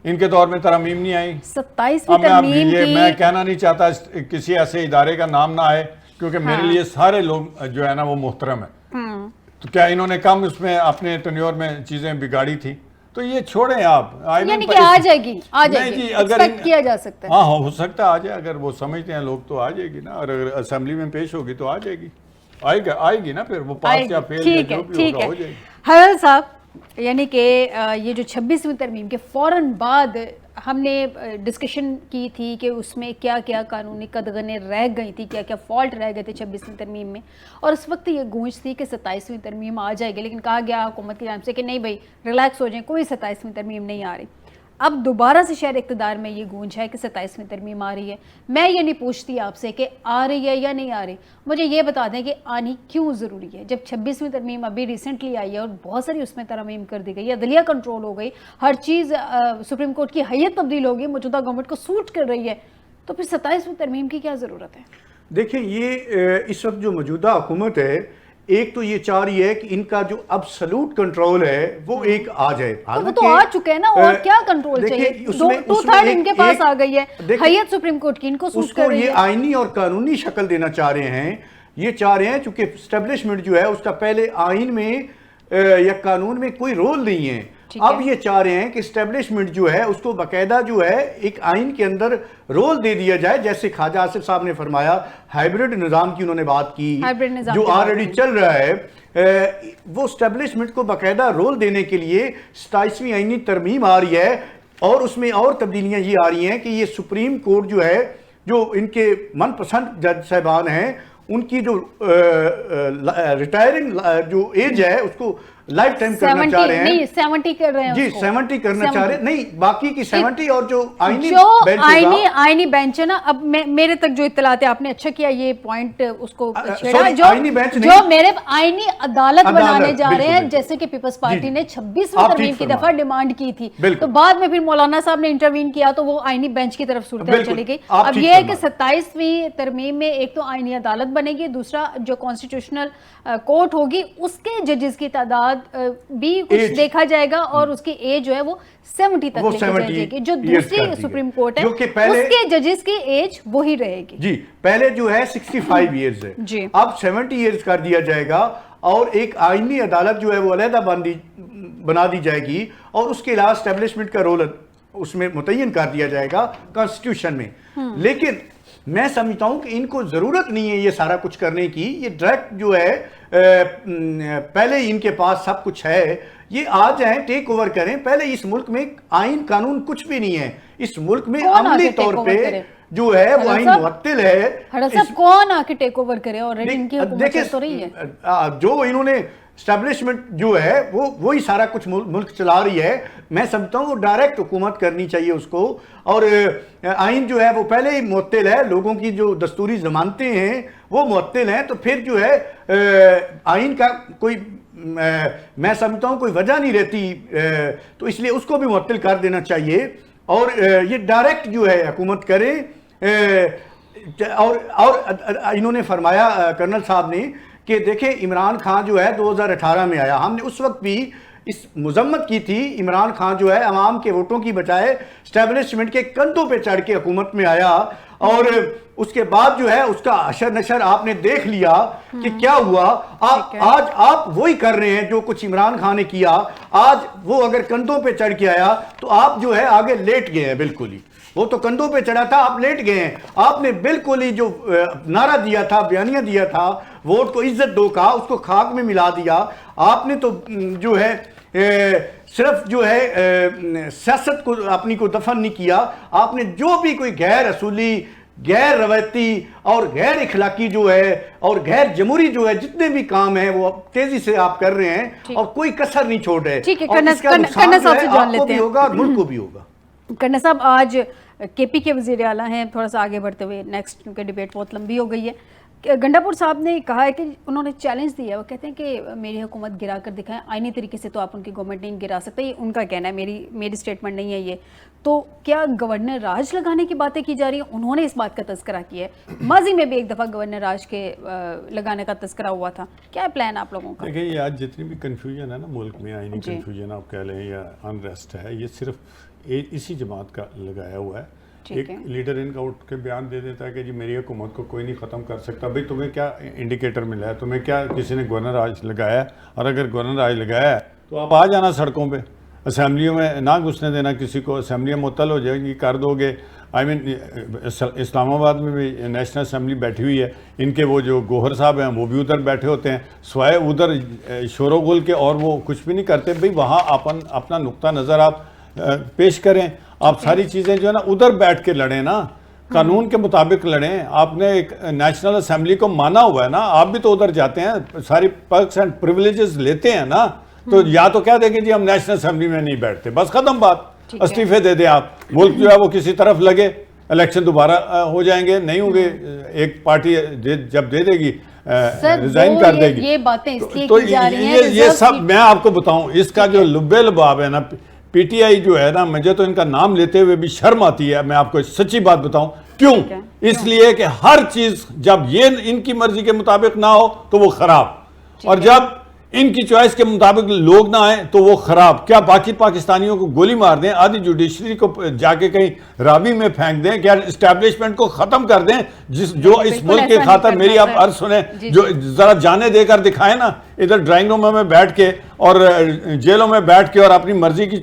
ان کے دور میں ترمیم نہیں آئی. 27ویں ترمیم کی میں کہنا نہیں چاہتا کسی ایسے ادارے کا نام نہ آئے، کیونکہ میرے لیے سارے لوگ جو ہے نا وہ محترم ہیں. تو کیا انہوں نے کم اس میں اپنے ٹینیور میں چیزیں بگاڑی تھی؟ تو یہ چھوڑیں آپ. یعنی کہ آ جائے گی ایکسپیکٹ کیا جا سکتا ہے. ہاں ہو سکتا ہے آ جائے، اگر وہ سمجھتے ہیں لوگ تو آ جائے گی نا. اور اگر اسمبلی میں پیش ہوگی تو آ جائے گی، آئے گی نا. پھر وہ پاس یا فیل یا جو بھی ہوگا ہو جائے گی. حلال صاحب، یعنی کہ یہ جو 26ویں ترمیم کے فوراً بعد ہم نے ڈسکشن کی تھی کہ اس میں کیا کیا قانونی قدغنیں رہ گئی تھی، کیا کیا فالٹ رہ گئے تھے 26ویں ترمیم میں، اور اس وقت یہ گونج تھی کہ 27ویں ترمیم آ جائے گی. لیکن کہا گیا حکومت کی جانب سے کہ نہیں بھائی ریلیکس ہو جائیں، کوئی 27ویں ترمیم نہیں آ رہی. اب دوبارہ سے شہر اقتدار میں یہ گونج ہے کہ 27ویں ترمیم آ رہی ہے. میں یہ نہیں پوچھتی آپ سے کہ آ رہی ہے یا نہیں آ رہی، مجھے یہ بتا دیں کہ آنی کیوں ضروری ہے. جب 26ویں ترمیم ابھی ریسنٹلی آئی ہے اور بہت ساری اس میں ترمیم کر دی گئی، عدلیہ کنٹرول ہو گئی، ہر چیز سپریم کورٹ کی حیت تبدیل ہو گئی، موجودہ گورنمنٹ کو سوٹ کر رہی ہے، تو پھر 27ویں ترمیم کی کیا ضرورت ہے؟ دیکھیں یہ اس وقت جو موجودہ حکومت ہے، ایک تو یہ چاہ رہی ہے کہ ان کا جو ابسولوٹ کنٹرول ہے وہ ایک آ جائے. وہ تو آ چکے ہیں نا، اور کیا کنٹرول چاہیے؟ 2/3 ان کے پاس آ گئی ہے، حیت سپریم کورٹ کی ان کو سوٹ کر رہی ہے. یہ آئینی اور قانونی شکل دینا چاہ رہے ہیں. یہ چاہ رہے ہیں چونکہ اسٹیبلشمنٹ جو ہے اس کا پہلے آئین میں یا قانون میں کوئی رول نہیں ہے. اب یہ چاہ رہے ہیں کہ اسٹیبلشمنٹ جو ہے اس کو باقاعدہ جو ہے ایک آئین کے اندر رول دے دیا جائے. جیسے خواجہ آصف صاحب نے فرمایا ہائیبرڈ نظام کی انہوں نے بات کی جو آلریڈی چل رہا ہے. وہ اسٹیبلشمنٹ کو باقاعدہ رول دینے کے لیے 27ویں آئینی ترمیم آ رہی ہے. اور اس میں اور تبدیلیاں یہ آ رہی ہیں کہ یہ سپریم کورٹ جو ہے، جو ان کے من پسند جج صاحبان ہیں، ان کی جو ریٹائرنگ جو ایج ہے اس کو لائف ٹائم کرنا چاہ رہے ہیں. نہیں 70 کر رہے ہیں جی 70 کرنا چاہ رہے ہیں. نہیں باقی کی 70 اور جو آئینی بینچ ہے نا. اب میرے تک جو اطلاعات ہیں، آپ نے اچھا کیا یہ پوائنٹ اس کو چھیڑا، جو میرے آئینی عدالت بنانے جا رہے ہیں، جیسے کہ پیپلز پارٹی نے 26ویں ترمیم کی دفعہ ڈیمانڈ کی تھی، تو بعد میں پھر مولانا صاحب نے انٹروین کیا تو وہ آئینی بینچ کی طرف صورتحال چلی گئی. اب یہ ہے کہ 27ویں ترمیم میں ایک تو آئینی عدالت بنے گی، دوسرا جو کانسٹیٹیوشنل کورٹ ہوگی اس کے ججز کی تعداد بھی کچھ دیکھا جائے گا، اور اس کی ایج جو ہے وہ 70 تک لے کے جائے گی. جو دوسری سپریم کورٹ ہے اس کے ججز کی ایج وہی رہے گی. جی پہلے جو ہے 65 ایئرز ہے، اب 70 ایئرز کر دیا جائے گا. اور ایک آئینی عدالت جو ہے وہ علیحدہ بنا دی جائے گی، اور اس کے علاوہ اسٹیبلشمنٹ کا رول اس میں متعین کر دیا جائے گا کانسٹیٹیوشن میں. لیکن میں سمجھتا ہوں کہ ان کو ضرورت نہیں ہے یہ سارا کچھ کرنے کی. یہ ڈائریکٹ جو ہے پہلے ان کے پاس سب کچھ ہے، یہ آ جائیں ٹیک اوور کریں. پہلے اس ملک میں آئین قانون کچھ بھی نہیں ہے. اس ملک میں عملی طور پہ جو ہے وہ آئین معطل ہے. صاحب کون آ کے ٹیک اوور کرے؟ اور ان کی حکومت تو رہی ہے جو انہوں نے اسٹیبلشمنٹ جو ہے وہی سارا کچھ ملک چلا رہی ہے. میں سمجھتا ہوں وہ ڈائریکٹ حکومت کرنی چاہیے اس کو. اور آئین جو ہے وہ پہلے ہی معطل ہے, لوگوں کی جو دستوری ضمانتیں ہیں وہ معطل ہیں, تو پھر جو ہے آئین کا کوئی میں سمجھتا ہوں کوئی وجہ نہیں رہتی, تو اس لیے اس کو بھی معطل کر دینا چاہیے اور یہ ڈائریکٹ جو ہے حکومت کرے. اور انہوں نے فرمایا کرنل صاحب نے کہ دیکھیں عمران خان جو ہے 2018 میں آیا, ہم نے اس وقت بھی اس مذمت کی تھی. عمران خان جو ہے عوام کے ووٹوں کی بجائے اسٹیبلشمنٹ کے کندھوں پہ چڑھ کے حکومت میں آیا, اور اس کے بعد جو ہے اس کا اشر نشر آپ نے دیکھ لیا کہ کیا ہوا. آج آپ وہی کر رہے ہیں جو کچھ عمران خان نے کیا. آج وہ اگر کندھوں پہ چڑھ کے آیا تو آپ جو ہے آگے لیٹ گئے ہیں بالکل ہی. وہ تو کندھوں پہ چڑھا تھا, آپ لیٹ گئے ہیں. آپ نے بالکل ہی جو نعرہ دیا تھا, بیانیہ دیا تھا, ووٹ کو عزت دو کا, اس کو خاک میں ملا دیا. آپ نے تو جو ہے صرف جو ہے سیاست کو اپنی کو دفن نہیں کیا. آپ نے جو بھی کوئی غیر اصولی, غیر روایتی اور غیر اخلاقی جو ہے اور غیر جمہوری جو ہے جتنے بھی کام ہیں وہ تیزی سے آپ کر رہے ہیں اور کوئی کسر نہیں چھوڑ رہے. اور اس کا نقصان جو ہے آپ کو بھی ہوگا اور ملک کو بھی ہوگا. کرنا صاحب, آج کے پی کے وزیر اعلیٰ ہیں, تھوڑا سا آگے بڑھتے ہوئے نیکسٹ, کیونکہ ڈیبیٹ بہت لمبی ہو گئی ہے. گنڈا پور صاحب نے کہا ہے کہ انہوں نے چیلنج دیا ہے, وہ کہتے ہیں کہ میری حکومت گرا کر دکھائیں, آئینی طریقے سے تو آپ ان کی گورنمنٹ نہیں گرا سکتے. یہ ان کا کہنا ہے, میری سٹیٹمنٹ نہیں ہے یہ. تو کیا گورنر راج لگانے کی باتیں کی جا رہی ہیں؟ انہوں نے اس بات کا تذکرہ کیا ہے. ماضی میں بھی ایک دفعہ گورنر راج کے لگانے کا تذکرہ ہوا تھا. کیا ہے پلان آپ لوگوں کا؟ دیکھیں, یہ آج جتنی بھی کنفیوژن ہے نا ملک میں, آئینی کنفیوژن آپ کہہ لیں یا انریسٹ ہے, یہ صرف اسی جماعت کا لگایا ہوا ہے. ایک لیڈر ان کا اٹھ کے بیان دے دیتا ہے کہ جی میری حکومت کو کوئی نہیں ختم کر سکتا. بھئی تمہیں کیا انڈیکیٹر ملا ہے, تمہیں کیا کسی نے گورنر راج لگایا ہے؟ اور اگر گورنر راج لگایا ہے تو آپ آ جانا سڑکوں پہ, اسمبلیوں میں نہ گھسنے دینا کسی کو. اسمبلیاں معطل ہو جائیں گی, کر دو گے. اسلام آباد میں بھی نیشنل اسمبلی بیٹھی ہوئی ہے, ان کے وہ جو گوہر صاحب ہیں وہ بھی ادھر بیٹھے ہوتے ہیں, سوائے ادھر شور و غل کے اور وہ کچھ بھی نہیں کرتے. بھئی وہاں اپنا نقطہ نظر آپ پیش کریں. آپ ساری چیزیں جو ہے نا ادھر بیٹھ کے لڑیں نا, قانون کے مطابق لڑیں. آپ نے ایک نیشنل اسمبلی کو مانا ہوا ہے نا, آپ بھی تو ادھر جاتے ہیں, ساری پرکس اینڈ پریویلیجز لیتے ہیں نا. تو یا تو کہہ دیں کہ جی ہم نیشنل اسمبلی میں نہیں بیٹھتے, بس ختم بات, استعفے دے دیں آپ. ملک جو ہے وہ کسی طرف لگے, الیکشن دوبارہ ہو جائیں گے, نہیں ہوں گے, ایک پارٹی جب دے دے گی ریزائن کر دے گی. یہ باتیں اس لیے تو کی جا رہی ہیں, یہ سب میں آپ کو بتاؤں, اس کا جو لبے لباب ہے نا, پی ٹی آئی جو ہے نا, مجھے تو ان کا نام لیتے ہوئے بھی شرم آتی ہے. میں آپ کو سچی بات بتاؤں کیوں. اس لیے کہ ہر چیز جب یہ ان کی مرضی کے مطابق نہ ہو تو وہ خراب, اور جب ان کی چوائس کے مطابق لوگ نہ آئیں تو وہ خراب. کیا باقی پاکستانیوں کو گولی مار دیں, آدھی جوڈیشری کو جا کے کہیں رابی میں پھینک دیں, کیا اسٹیبلشمنٹ کو ختم کر دیں جو اس ملک کے خاطر, میری آپ عرض سنیں, جو ذرا جانے دے کر دکھائیں نا, ادھر ڈرائنگ روم میں بیٹھ کے اور جیلوں میں بیٹھ کے اور اپنی مرضی کی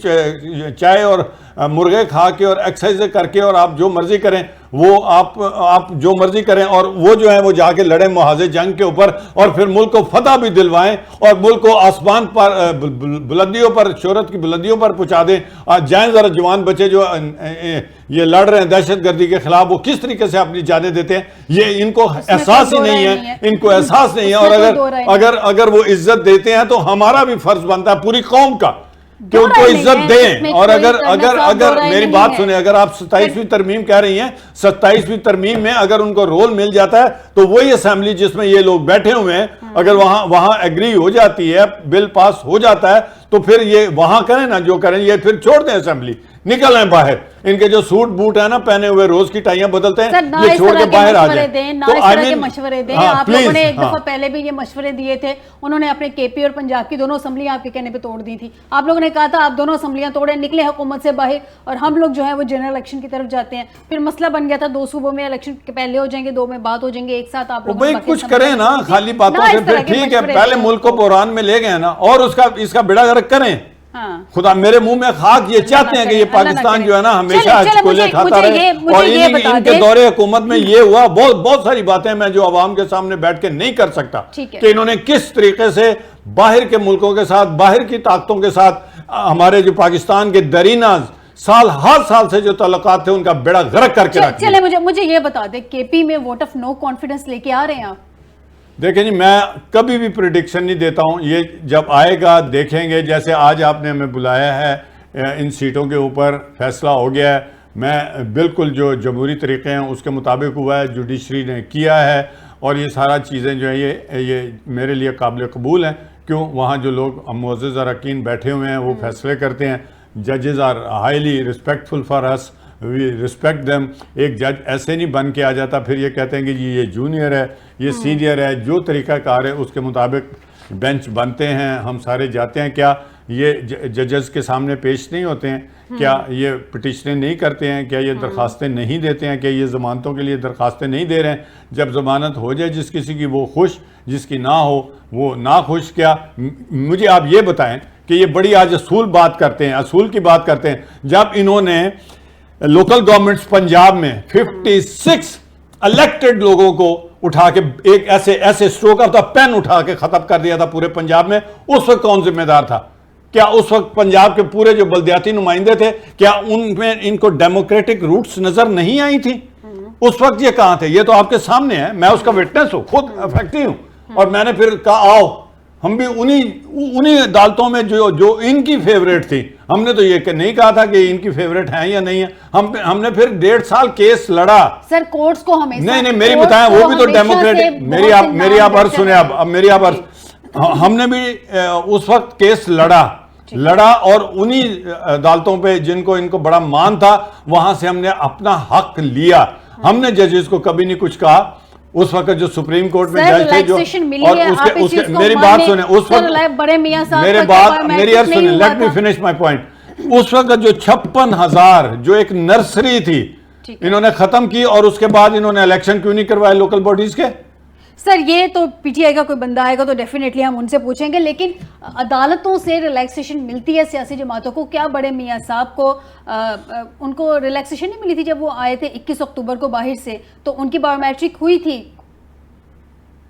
چائے اور مرغے کھا کے اور ایکسرسائز کر کے اور آپ جو مرضی کریں, وہ آپ جو مرضی کریں, اور وہ جو ہیں وہ جا کے لڑیں محاذ جنگ کے اوپر, اور پھر ملک کو فتح بھی دلوائیں اور ملک کو آسمان پر بلندیوں پر, شہرت کی بلندیوں پر پہنچا دیں. جائیں ذرا جوان بچے جو یہ لڑ رہے ہیں دہشت گردی کے خلاف, وہ کس طریقے سے اپنی جانیں دیتے ہیں, یہ ان کو احساس ہی نہیں ہے, ان کو احساس نہیں ہے. اور اگر وہ عزت دیتے ہیں تو ہمارا بھی فرض بنتا ہے پوری قوم کا کہ ان کو عزت دیں. اور اگر میری بات سنیں, اگر آپ 27ویں ترمیم کہہ رہی ہیں, 27ویں ترمیم میں اگر ان کو رول مل جاتا ہے تو وہی اسمبلی جس میں یہ لوگ بیٹھے ہوئے ہیں, اگر وہاں ایگری ہو جاتی ہے, بل پاس ہو جاتا ہے, تو پھر یہ وہاں کریں نا جو کریں, یہ پھر چھوڑ دیں اسمبلی, نکل آئیں باہر. ان کے جو سوٹ بوٹ ہیں نا پہنے ہوئے, روز کی ٹائیاں بدلتے ہیں, یہ چھوڑ کے باہر آ جائیں. تو مشورے دیں. آپ لوگوں نے ایک دفعہ پہلے بھی یہ مشورے دیے تھے, انہوں نے اپنے کے پی اور پنجاب کی دونوں اسمبلیاں آپ کے کہنے پہ توڑ دی تھی. آپ لوگوں نے کہا تھا آپ دونوں اسمبلیاں توڑیں, نکلے حکومت سے باہر, اور ہم لوگ جو ہے وہ جنرل الیکشن کی طرف جاتے ہیں. پھر مسئلہ بن گیا تھا 2 صوبوں میں الیکشن کے پہلے ہو جائیں گے, 2 میں بعد ہو جائیں گے, ایک ساتھ آپ لوگ کچھ کریں نا, خالی باتوں سے پھر ٹھیک ہے, پہلے ملک کو بحران میں لے گئے نا, اور اس کا بیڑا غرق کریں. خدا میرے منہ میں خاک, یہ چاہتے ہیں کہ یہ پاکستان جو ہے نا ہمیشہ چکولے کھاتا رہے. اور ان کے دور حکومت میں یہ ہوا, بہت ساری باتیں میں جو عوام کے سامنے بیٹھ کے نہیں کر سکتا, کہ انہوں نے کس طریقے سے باہر کے ملکوں کے ساتھ, باہر کی طاقتوں کے ساتھ, ہمارے جو پاکستان کے دریناز ہر سال سے جو تعلقات تھے ان کا بیڑا غرق کر کے رکھ دیا. چلے مجھے یہ بتا دیں, کے پی میں ووٹ آف نو کانفیڈنس لے کے آ رہے ہیں آپ؟ دیکھیں جی میں کبھی بھی پریڈکشن نہیں دیتا ہوں، یہ جب آئے گا دیکھیں گے. جیسے آج آپ نے ہمیں بلایا ہے ان سیٹوں کے اوپر فیصلہ ہو گیا ہے، میں بالکل جو جمہوری طریقے ہیں اس کے مطابق ہوا ہے، جوڈیشری نے کیا ہے، اور یہ سارا چیزیں جو ہیں یہ میرے لیے قابل قبول ہیں. کیوں؟ وہاں جو لوگ معزز اراکین بیٹھے ہوئے ہیں وہ فیصلے کرتے ہیں. ججز are highly respectful for us, we respect them. ایک جج ایسے نہیں بن کے آ جاتا پھر یہ کہتے ہیں کہ جی یہ جونیئر ہے، یہ سینئر ہے. جو طریقہ کار ہے اس کے مطابق بینچ بنتے ہیں، ہم سارے جاتے ہیں. کیا یہ ججز کے سامنے پیش نہیں ہوتے ہیں؟ کیا یہ پٹیشنیں نہیں کرتے ہیں؟ کیا یہ درخواستیں نہیں دیتے ہیں؟ کیا یہ ضمانتوں کے لیے درخواستیں نہیں دے رہے ہیں؟ جب ضمانت ہو جائے جس کسی کی وہ خوش، جس کی نہ ہو وہ ناخوش. کیا مجھے آپ یہ بتائیں کہ یہ بڑی آج اصول بات کرتے ہیں، اصول کی بات کرتے ہیں. جب انہوں نے لوکل گورنمنٹس پنجاب میں 56 الیکٹڈ لوگوں کو اٹھا کے ایک ایسے سٹروک آف دا پین اٹھا کے ختم کر دیا تھا پورے پنجاب میں، اس وقت کون ذمہ دار تھا؟ کیا اس وقت پنجاب کے پورے جو بلدیاتی نمائندے تھے کیا ان میں ان کو ڈیموکریٹک روٹس نظر نہیں آئی تھی؟ اس وقت یہ کہاں تھے؟ یہ تو آپ کے سامنے ہے، میں اس کا وٹنس ہوں، خود افیکٹی ہوں. اور میں نے پھر کہا آؤ ہم بھی انہی عدالتوں میں جو ان کی فیوریٹ تھی. ہم نے تو یہ نہیں کہا تھا کہ ان کی فیوریٹ ہیں یا نہیں ہیں. ہم نے پھر 1.5 سال کیس لڑا. سر کورٹس کو ہمیشہ نہیں میری بتائیں، وہ بھی تو ڈیموکریٹک. میری آپ عرض سنیں. اب میری آپ عرض، ہم نے بھی اس وقت کیس لڑا اور انہی عدالتوں پہ جن کو ان کو بڑا مان تھا وہاں سے ہم نے اپنا حق لیا. ہم نے ججز کو کبھی نہیں کچھ کہا. اس وقت جو سپریم کورٹ میں جج تھے جو، اور اس کے میری بات سنیں، اس وقت میری عرض سنیں، let me finish my point. اس وقت جو 56,000 جو ایک نرسری تھی انہوں نے ختم کی، اور اس کے بعد انہوں نے الیکشن کیوں نہیں کروائے لوکل باڈیز کے؟ سر یہ تو پی ٹی آئی کا کوئی بندہ آئے گا تو ڈیفینیٹلی ہم ان سے پوچھیں گے. لیکن عدالتوں سے ریلیکسیشن ملتی ہے سیاسی جماعتوں کو. کیا بڑے میاں صاحب کو ان کو ریلیکسیشن نہیں ملی تھی جب وہ آئے تھے 21 اکتوبر کو باہر سے؟ تو ان کی بایو میٹرک ہوئی تھی،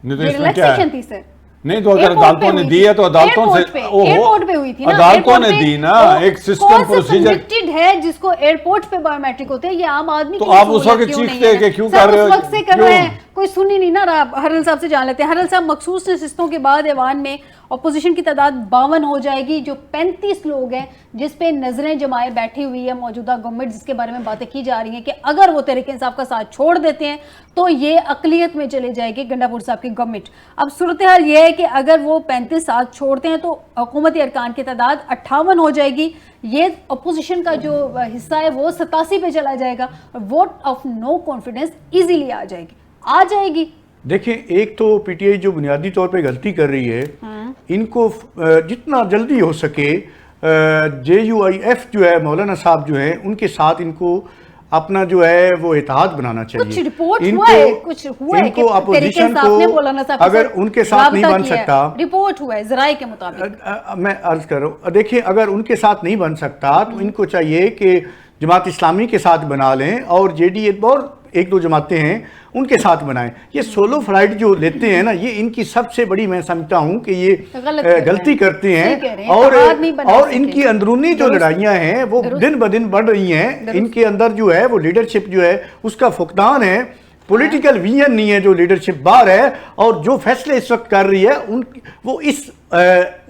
ریلیکسیشن تھی سر. نہیں تو اگر عدالتوں نے دی ہے تو عدالتوں سے ایئرپورٹ پہ ہوئی تھی نا، عدالتوں نے دی نا. ایک سسٹم پروسیجر ہے جس کو ایئرپورٹ پہ بایو میٹرک ہوتے ہیں. یہ عام آدمی تو آپ اس وقت چیختے کہ کیوں کر رہے ہو؟ اس وقت سے کر رہے ہیں، کوئی سنی نہیں نا رہا. ہرل صاحب سے جان لیتے ہیں. ہرل صاحب مخصوص نشستوں کے بعد ایوان میں اپوزیشن کی تعداد 52 ہو جائے گی. جو 35 لوگ ہیں جس پہ نظریں جمائے بیٹھی ہوئی ہے موجودہ گورنمنٹ، جس کے بارے میں باتیں کی جا رہی ہیں کہ اگر وہ تحریک انصاف کا ساتھ چھوڑ دیتے ہیں تو یہ اقلیت میں چلے جائے گی گنڈا پور صاحب کی گورنمنٹ. اب صورتحال یہ ہے کہ اگر وہ 35 ساتھ چھوڑتے ہیں تو حکومتی ارکان کی تعداد 58 ہو جائے گی. یہ اپوزیشن کا جو حصہ ہے وہ 87 پہ چلا جائے گا. Vote of no confidence easily آ جائے گی. دیکھیں ایک تو پی ٹی آئی جو بنیادی طور پہ غلطی کر رہی ہے، ان کو جتنا جلدی ہو سکے جے یو آئی ایف جو ہے مولانا صاحب جو ہیں ان کے ساتھ ان کو اپنا جو ہے وہ اتحاد بنانا چاہیے. کچھ رپورٹ ہوا ہے، کچھ ہوا ہے کہ تحریک انصاف نے مولانا صاحب اگر ان کے ساتھ نہیں بن سکتا، رپورٹ ہوا ہے ذرائع کے مطابق. میں عرض کر رہا ہوں، دیکھیں اگر ان کے ساتھ نہیں بن سکتا تو ان کو چاہیے کہ جماعت اسلامی کے ساتھ بنا لیں، اور جے ڈی ایف اور 1-2 جماعتیں ہیں ان کے ساتھ بنائیں. یہ سولو فلائٹ جو لیتے ہیں نا، یہ ان کی سب سے بڑی، میں سمجھتا ہوں کہ یہ غلطی کرتے ہیں. اور ان کی اندرونی جو لڑائیاں ہیں وہ دن بدن بڑھ رہی ہیں. ان کے اندر جو ہے وہ لیڈرشپ جو ہے اس کا فقدان ہے. پولیٹیکل ویژن نہیں ہے جو لیڈرشپ باہر ہے، اور جو فیصلے اس وقت کر رہی ہے وہ اس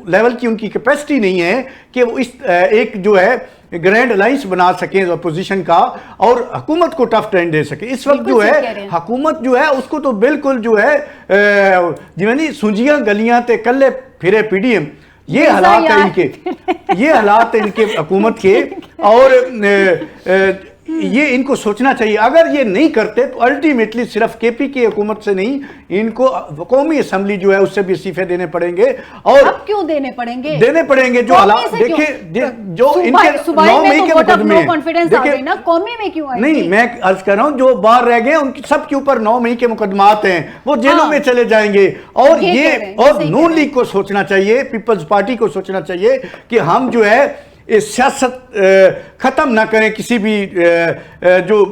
لیول کی ان کی کیپیسٹی نہیں ہے کہ وہ اس ایک جو ہے گرینڈ الائنس بنا سکیں اپوزیشن کا اور حکومت کو ٹف ٹائم دے سکیں. اس وقت جو ہے حکومت جو ہے اس کو تو بالکل جو ہے جی سنجیاں گلیاں تے کلے پھرے پی ڈی ایم. یہ حالات ہیں ان کے، یہ حالات ہیں ان کے حکومت کے. اور یہ ان کو سوچنا چاہیے. اگر یہ نہیں کرتے تو الٹیمیٹلی صرف کے پی کی حکومت سے نہیں، ان کو قومی اسمبلی جو ہے اس سے بھی استعفے دینے پڑیں گے. اور کیوں دینے پڑیں گے؟ دینے پڑیں گے. جو حالات دیکھیں، جو ان کے 9 مئی کے مقدمے نہیں، میں عرض کر رہا ہوں جو باہر رہ گئے ان سب کے اوپر 9 مئی کے مقدمات ہیں، وہ جیلوں میں چلے جائیں گے. اور یہ اور نون لیگ کو سوچنا چاہیے، پیپلز پارٹی کو سوچنا چاہیے کہ ہم جو ہے سیاست ختم نہ کریں. کسی بھی جو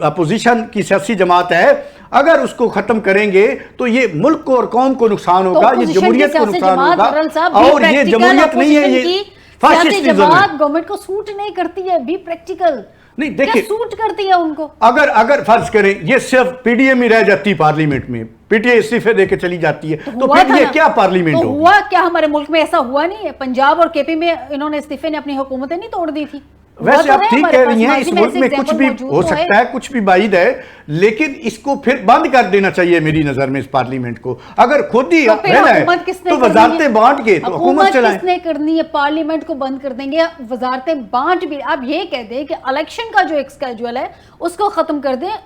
اپوزیشن کی سیاسی جماعت ہے اگر اس کو ختم کریں گے تو یہ ملک کو اور قوم کو نقصان ہوگا، یہ جمہوریت کو نقصان ہوگا. اور یہ جمہوریت نہیں ہے، یہ فاشسٹ جماعت گورنمنٹ کو سوٹ نہیں کرتی ہے. Be practical. نہیں کیا دیکھیں، سوٹ کرتی ہے ان کو؟ اگر فرض کریں یہ صرف پی ڈی ایم ہی رہ جاتی پارلیمنٹ میں، پی ٹی آئی استعفے دے کے چلی جاتی ہے، تو ہوا پھر تھا یہ نا؟ کیا پارلیمنٹ تو ہوگی؟ ہوا کیا ہمارے ملک میں ایسا ہوا نہیں ہے؟ پنجاب اور کے پی میں انہوں نے استعفے نے اپنی حکومتیں نہیں توڑ دی تھی؟ ویسے آپ ٹھیک کہہ رہی ہیں، اس ملک میں کچھ بھی ہو سکتا ہے، کچھ بھی بعید ہے، لیکن اس کو پھر بند کر دینا چاہیے میری نظر میں اس پارلیمنٹ کو۔ اگر خود ہی رہنا ہے تو وزارتیں بانٹ کے تو حکومت چلائیں۔ کس نے کرنی ہے؟ پارلیمنٹ کو بند کر دیں گے، وزارتیں بانٹ بھی۔ آپ یہ کہہ دیں کہ الیکشن کا جو ایک اسکیجول ہے اس کو ختم کر دیں،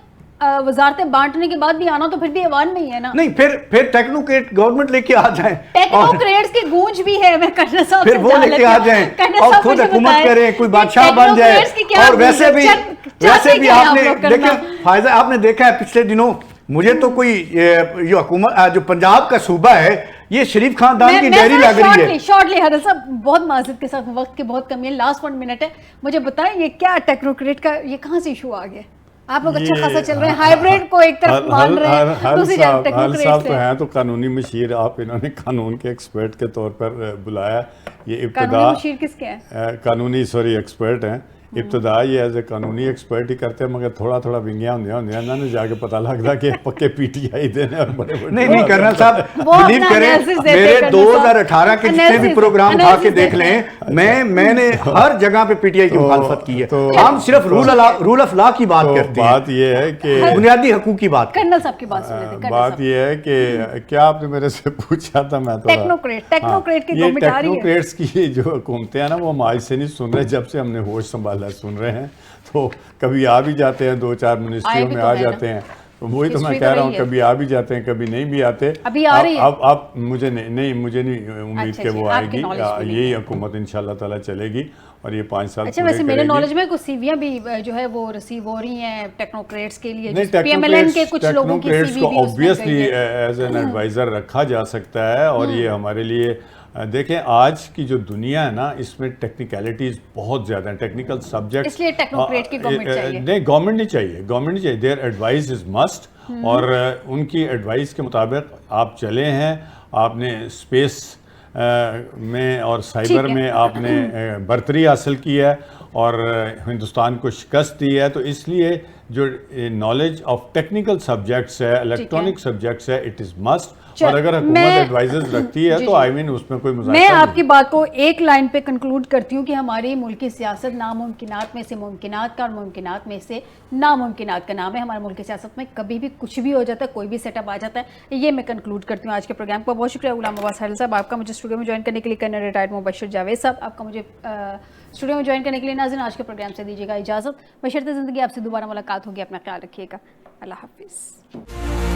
وزارتیں بانٹنے کے بعد بھی آنا تو پھر بھی ایوان میں ہی ہے نا۔ نہیں، پھر ٹیکنوکریٹ گورنمنٹ لے کے آ جائیں، ٹیکنوکریٹس کی گونج بھی ہے، میں کرنل صاحب پھر وہ لے کے آ جائیں اور خود حکومت کریں، کوئی بادشاہ بن جائے۔ اور ویسے بھی آپ نے دیکھا فائزہ، آپ نے دیکھا ہے پچھلے دنوں، مجھے تو کوئی یہ حکومت جو پنجاب کا صوبہ ہے یہ شریف خاندان کی ڈیری لگ رہی ہے۔ شارٹلی حضرت صاحب، بہت معذرت کے ساتھ، وقت کی بہت کمی ہے، لاسٹ 1 منٹ ہے، مجھے بتائیں یہ کیا ٹیکنوکریٹ کا یہ کہاں سے ایشو آ گیا؟ آپ لوگ اچھا خاصا چل رہے ہیں، ہائیبریڈ کو ایک طرف مان رہے ہیں، دوسری جانب ٹیکنوکریٹ صاحب سے تو ہیں تو قانونی مشیر، آپ انہوں نے قانون کے ایکسپرٹ کے طور پر بلایا۔ یہ قانونی مشیر کس کے ہیں؟ قانونی ایکسپرٹ ہیں۔ ابتدا یہ ایز اے قانونی ایکسپرٹ ہی کرتے ہیں، مگر تھوڑا تھوڑا ونگیاں ہوندیاں انہوں نے جا کے پتہ لگتا کہ پکے پی ٹی آئی دینے اور بڑے بڑے۔ نہیں کرنل صاحب، بلیو کریں، میرے 2018 کے جتنے بھی پروگرام اٹھا کے دیکھ لیں، میں نے ہر جگہ پہ پی ٹی آئی کی مخالفت کی ہے۔ ہم صرف رول آف لا کی بات کرتے ہیں، بات یہ ہے کہ بنیادی حقوق کی بات۔ کرنل صاحب کی بات سن لیتے ہیں۔ بات یہ ہے کہ کیا آپ نے میرے سے پوچھا تھا؟ میں تو ٹیکنوکریٹ کی گورنمنٹ آ رہی ہے۔ ٹیکنوکریٹس کی جو حکومتیں ہیں نا، وہ ہم آج سے نہیں سن رہے، جب سے ہم نے ہوش سنبھالا سن رہے ہیں۔ تو کبھی آ بھی جاتے ہیں، 2-4 منسٹریوں میں آ جاتے ہیں، تو وہی تو میں کہہ رہا ہوں، کبھی آ بھی جاتے ہیں، کبھی نہیں بھی آتے۔ ابھی آ رہی ہے؟ اب مجھے نہیں امید کہ وہ آئے گی، یہی حکومت انشاءاللہ تعالیٰ چلے گی اور یہ 5 سال اچھا، ویسے میرے نالج میں کچھ سیویاں بھی جو ہے وہ ریسیو ہو رہی ہیں ٹیکنوکریٹس کے لیے، پی ایم ایل این کے کچھ لوگوں کی سی وی بھی اوبویسلی ایز این ایڈوائزر رکھا جا سکتا ہے، اور یہ ہمارے لیے دیکھیں آج کی جو دنیا ہے نا، اس میں ٹیکنیکلٹیز بہت زیادہ ہیں، ٹیکنیکل سبجیکٹ، اس لیے ٹیکنوکریٹ کی گورنمنٹ چاہیے۔ نہیں، گورنمنٹ نہیں چاہیے، دیر ایڈوائز از مسٹ، اور ان کی ایڈوائز کے مطابق آپ چلے ہیں۔ آپ نے اسپیس میں اور سائبر میں آپ نے برتری حاصل کی ہے اور ہندوستان کو شکست دی ہے، تو اس لیے جو نالج آف ٹیکنیکل سبجیکٹس ہے، الیکٹرانک سبجیکٹس ہے، اٹ از مسٹ۔ اور اگر حکومت ایڈوائزرز رکھتی ہے تو اس میں کوئی مذاکرہ نہیں۔ میں آپ کی بات کو ایک لائن پہ کنکلوڈ کرتی ہوں کہ ہماری ملک کی سیاست ناممکنات میں سے ممکنات کا اور ممکنات میں سے ناممکنات کا نام ہے۔ ہمارے ملک کی سیاست میں کبھی بھی کچھ بھی ہو جاتا ہے، کوئی بھی سیٹ اپ آ جاتا ہے۔ یہ میں کنکلوڈ کرتی ہوں آج کے پروگرام کو۔ بہت شکریہ غلام عباس حلال صاحب آپ کا مجھے اسٹوڈیو میں جوائن کرنے کے لیے، کرنل ریٹائرڈ مبشر جاوید صاحب آپ کا مجھے اسٹوڈیو میں جوائن کرنے کے لیے۔ ناظرین، آج کے پروگرام سے دیجیے گا اجازت، بشرط زندگی آپ سے دوبارہ ملاقات ہوگی، اپنا خیال رکھیے گا، اللہ حافظ۔